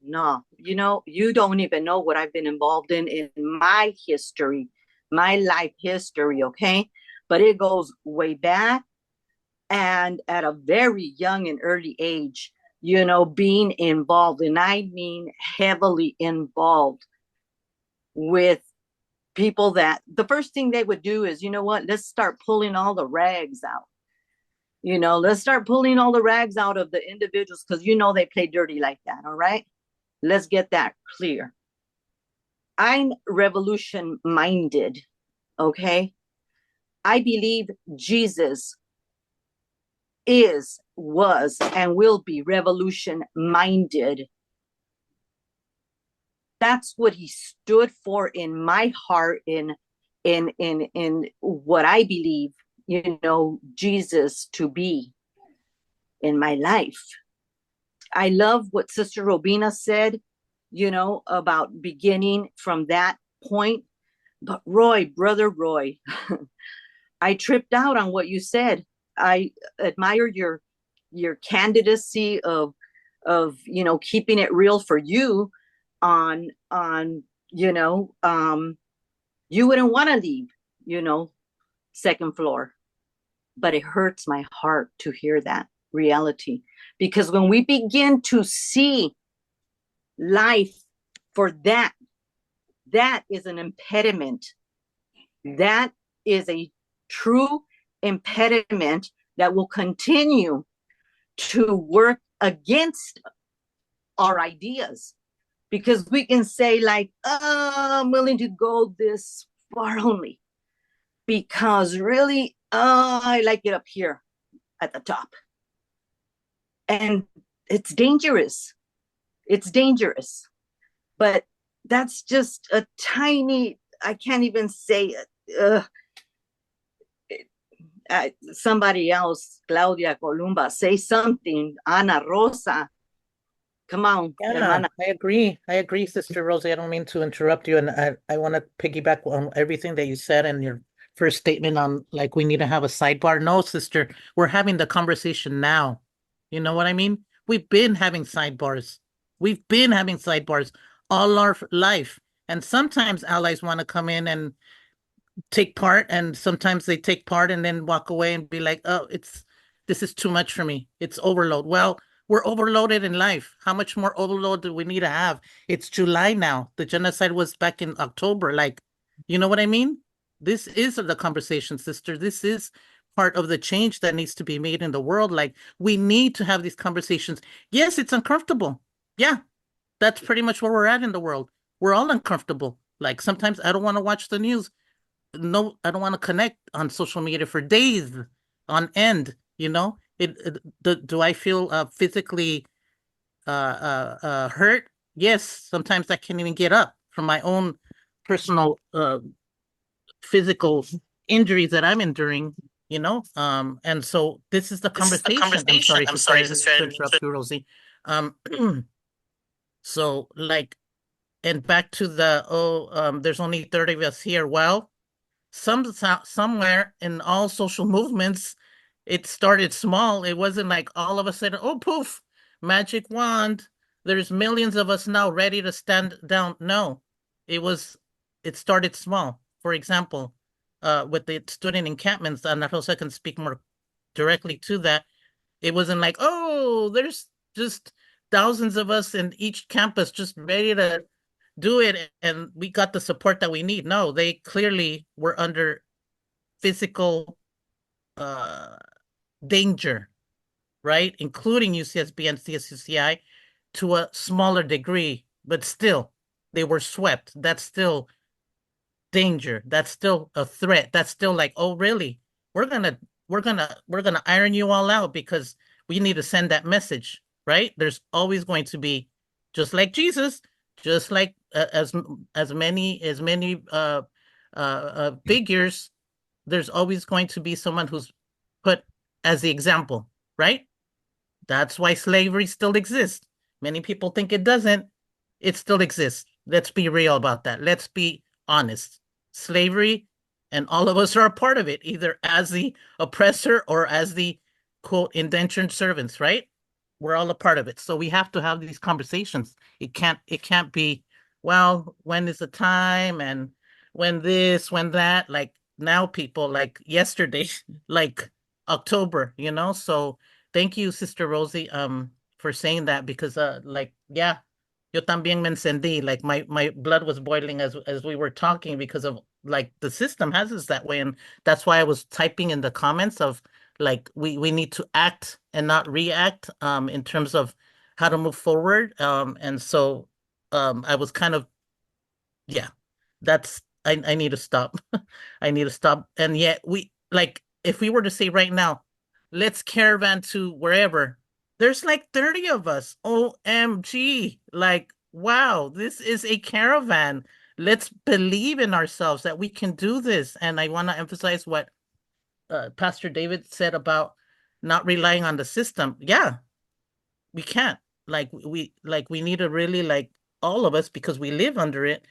No, you know, you don't even know what I've been involved in my history, my life history. Okay. But it goes way back, and at a very young and early age, you know, being involved, and I mean heavily involved with people that the first thing they would do is, you know what, let's start pulling all the rags out. You know, let's start pulling all the rags out of the individuals, because, you know, they play dirty like that. All right. Let's get that clear. I'm revolution minded. Okay. I believe Jesus is, was, and will be revolution minded. That's what he stood for in my heart, in what I believe, you know, Jesus to be in my life. I love what Sister Robina said, you know, about beginning from that point. But Roy, brother Roy, I tripped out on what you said. I admire your candidacy of you know, keeping it real for you on you know, you wouldn't want to leave, you know, second floor. But it hurts my heart to hear that reality, because when we begin to see life for that is an impediment. That is a true impediment that will continue to work against our ideas. Because we can say like, oh, I'm willing to go this far only because really, I like it up here at the top. And it's dangerous. It's dangerous. But that's just a tiny, I can't even say it. Somebody else, Claudia Columba, say something. Ana Rosa, come on. Yeah, I agree, Sister Rosie. I don't mean to interrupt you, and I want to piggyback on everything that you said in your first statement on like we need to have a sidebar. No, sister, we're having the conversation now. You know what I mean? We've been having sidebars. We've been having sidebars all our life. And sometimes allies want to come in and take part, and sometimes they take part and then walk away and be like, oh, this is too much for me. It's overload. Well, we're overloaded in life. How much more overload do we need to have? It's July now. The genocide was back in October. Like, you know what I mean? This is the conversation, sister. This is part of the change that needs to be made in the world. Like, we need to have these conversations. Yes, it's uncomfortable. Yeah, that's pretty much where we're at in the world. We're all uncomfortable. Like, sometimes I don't want to watch the news. No, I don't want to connect on social media for days on end, you know? Do I feel physically hurt? Yes, sometimes I can't even get up from my own personal physical injuries that I'm enduring, you know? And so this is the conversation. I'm sorry to interrupt you, Rosie. Um, so like, and back to the, there's only 30 of us here. Well, somewhere in all social movements, it started small. It wasn't like all of a sudden, oh, poof, magic wand. There's millions of us now ready to stand down. No, it started small. For example, with the student encampments, and Rosa can speak more directly to that. It wasn't like, oh, there's just thousands of us in each campus just ready to do it, and we got the support that we need. No, they clearly were under physical uh danger, right? Including UCSB and CSUCI to a smaller degree, but still they were swept. That's still danger. That's still a threat. That's still like, oh, really? We're gonna iron you all out because we need to send that message, right? There's always going to be, just like Jesus, just like as many figures, there's always going to be someone who's put as the example, right? That's why slavery still exists. Many people think it doesn't. It still exists. Let's be real about that. Let's be honest. Slavery, and all of us are a part of it, either as the oppressor or as the quote indentured servants, right? We're all a part of it. So we have to have these conversations. It can't be, well, when is the time and when this, when that, like now people like yesterday, like October, So thank you, Sister Rosie, for saying that because like, yeah, yo también me encendí. Like my blood was boiling as we were talking because of like the system has us that way. And that's why I was typing in the comments of like we need to act and not react in terms of how to move forward. And so I was kind of, yeah, that's I need to stop. I need to stop. And yet we like if we were to say right now, let's caravan to wherever, there's like 30 of us. OMG. Like, wow, this is a caravan. Let's believe in ourselves that we can do this. And I want to emphasize what Pastor David said about not relying on the system. Yeah, we can't. We need to really like all of us because we live under it,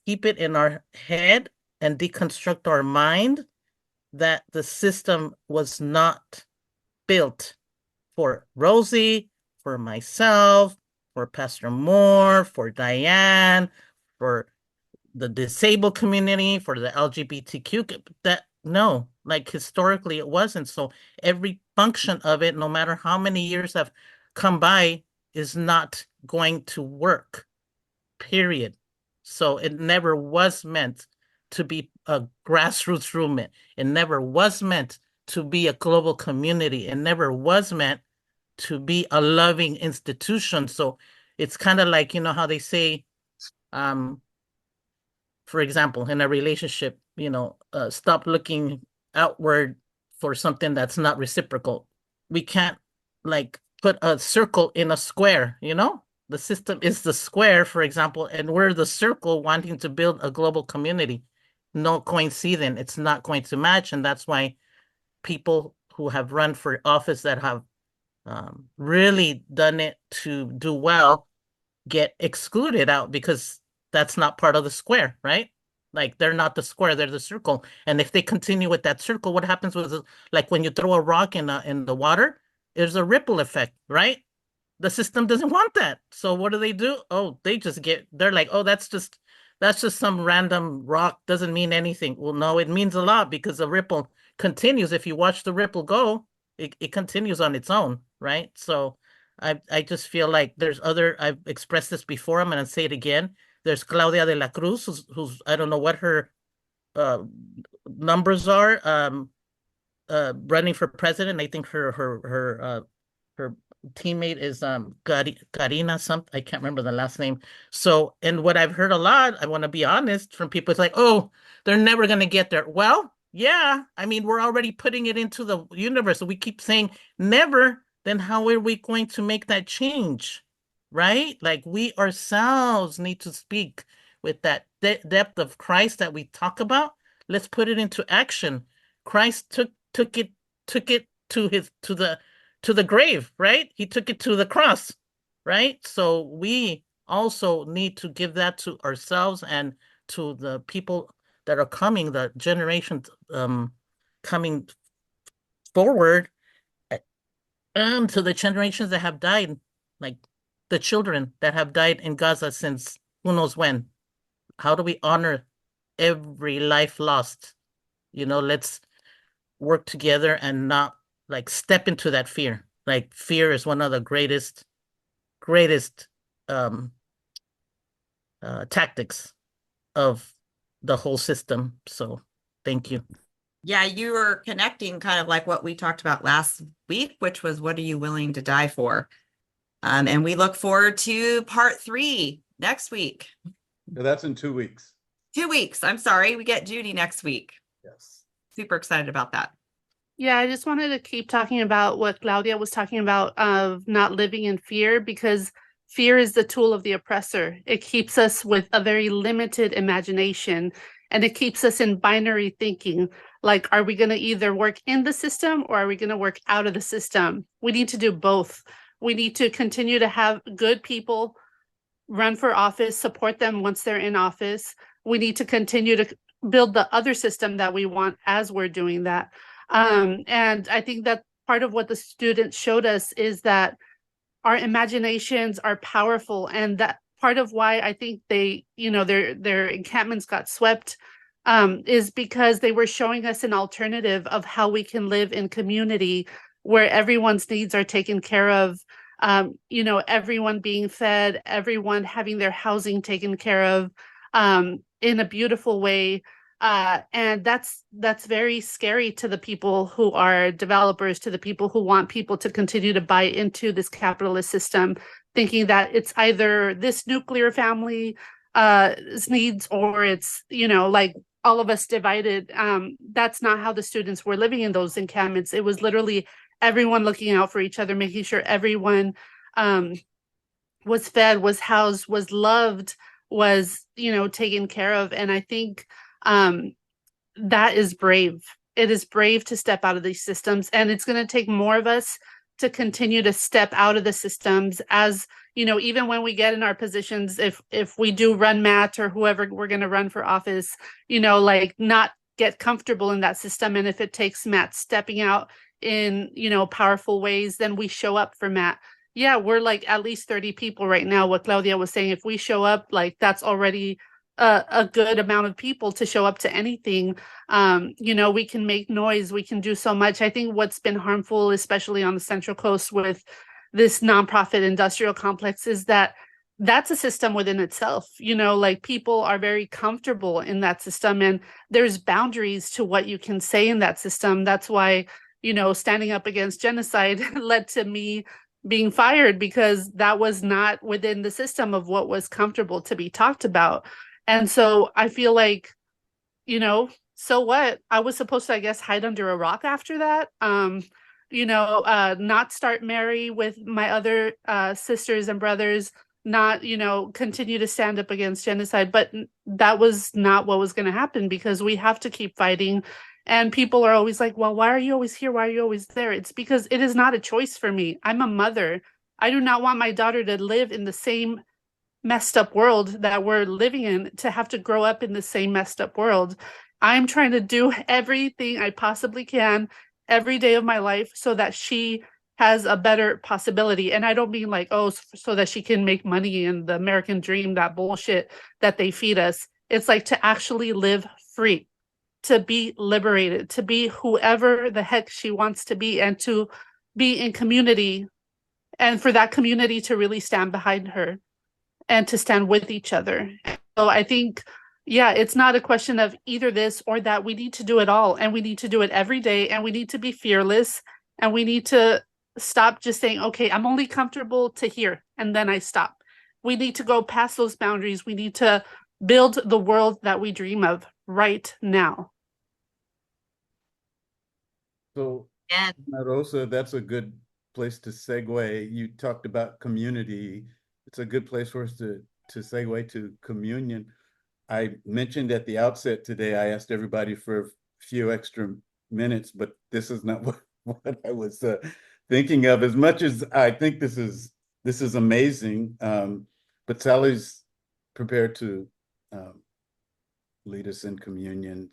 keep it in our head and deconstruct our mind that the system was not built for Rosie, for myself, for Pastor Moore, for Diane, for the disabled community, for the LGBTQ. That no, like historically it wasn't. So every function of it, no matter how many years have come by, is not going to work. Period. So it never was meant to be a grassroots movement. It never was meant to be a global community. It never was meant to be a loving institution. So it's kind of like, how they say, for example, in a relationship, stop looking outward for something that's not reciprocal. We can't like put a circle in a square, The system is the square, for example, and we're the circle wanting to build a global community. No coincidence. It's not going to match. And that's why people who have run for office that have really done it to do well get excluded out because that's not part of the square, right? Like they're not the square, they're the circle. And if they continue with that circle, what happens with like when you throw a rock in the water, there's a ripple effect, right? The system doesn't want that. So what do? Oh, they're like, oh, that's just some random rock, doesn't mean anything. Well, no, it means a lot because the ripple continues. If you watch the ripple go, it continues on its own, right? So I just feel like I've expressed this before, I'm gonna say it again. There's Claudia de la Cruz, who's I don't know what her numbers are, running for president. I think her teammate is Karina something. I can't remember the last name. So, and what I've heard a lot, I want to be honest, from people, it's like, oh, they're never going to get there. Well, yeah, I mean, we're already putting it into the universe. So we keep saying never, then how are we going to make that change? Right? Like we ourselves need to speak with that depth of Christ that we talk about. Let's put it into action. Christ took it to the grave, right? He took it to the cross. right? So we also need to give that to ourselves and to the people that are coming, the generations coming forward, and to the generations that have died, like the children that have died in Gaza since who knows when. How do we honor every life lost? Let's work together and not like step into that fear. Like fear is one of the greatest um tactics of the whole system. So thank you. Yeah, you were connecting kind of like what we talked about last week, which was what are you willing to die for? And we look forward to part 3 next week. So that's in 2 weeks. 2 weeks. I'm sorry. We get Judy next week. Yes. Super excited about that. Yeah, I just wanted to keep talking about what Claudia was talking about of not living in fear, because fear is the tool of the oppressor. It keeps us with a very limited imagination, and it keeps us in binary thinking. Like, are we going to either work in the system or are we going to work out of the system? We need to do both. We need to continue to have good people run for office, support them once they're in office. We need to continue to build the other system that we want as we're doing that. And I think that part of what the students showed us is that our imaginations are powerful, and that part of why I think they, their encampments got swept is because they were showing us an alternative of how we can live in community where everyone's needs are taken care of. Everyone being fed, everyone having their housing taken care of in a beautiful way. And that's very scary to the people who are developers, to the people who want people to continue to buy into this capitalist system, thinking that it's either this nuclear family needs or it's, like all of us divided. That's not how the students were living in those encampments. It was literally everyone looking out for each other, making sure everyone was fed, was housed, was loved, was, taken care of. And I think that is brave. It is brave to step out of these systems, and it's going to take more of us to continue to step out of the systems. As even when we get in our positions, if we do run Matt or whoever we're going to run for office, like not get comfortable in that system. And if it takes Matt stepping out in powerful ways, then we show up for Matt. Yeah, we're like at least 30 people right now. What Claudia was saying, if we show up, like that's already a good amount of people to show up to anything. We can make noise, we can do so much. I think what's been harmful, especially on the Central Coast with this nonprofit industrial complex, is that that's a system within itself. Like people are very comfortable in that system, and there's boundaries to what you can say in that system. That's why standing up against genocide led to me being fired, because that was not within the system of what was comfortable to be talked about. And so I feel like, so what? I was supposed to, I guess, hide under a rock after that. Not start marry with my other sisters and brothers, not, continue to stand up against genocide. But that was not what was going to happen, because we have to keep fighting. And people are always like, well, why are you always here? Why are you always there? It's because it is not a choice for me. I'm a mother. I do not want my daughter to live in the same messed up world that we're living in, to have to grow up in the same messed up world. I'm trying to do everything I possibly can every day of my life so that she has a better possibility. And I don't mean like, oh, so that she can make money in the American dream, that bullshit that they feed us. It's like to actually live free, to be liberated, to be whoever the heck she wants to be, and to be in community, and for that community to really stand behind her and to stand with each other. So I think, yeah, it's not a question of either this or that. We need to do it all, and we need to do it every day, and we need to be fearless, and we need to stop just saying, okay, I'm only comfortable to here, and then I stop. We need to go past those boundaries. We need to build the world that we dream of right now. So, And Rosa, that's a good place to segue. You talked about community. It's a good place for us to segue to communion. I mentioned at the outset today, I asked everybody for a few extra minutes, but this is not what I was thinking of. As much as I think this is this is amazing. But Sally's prepared to lead us in communion.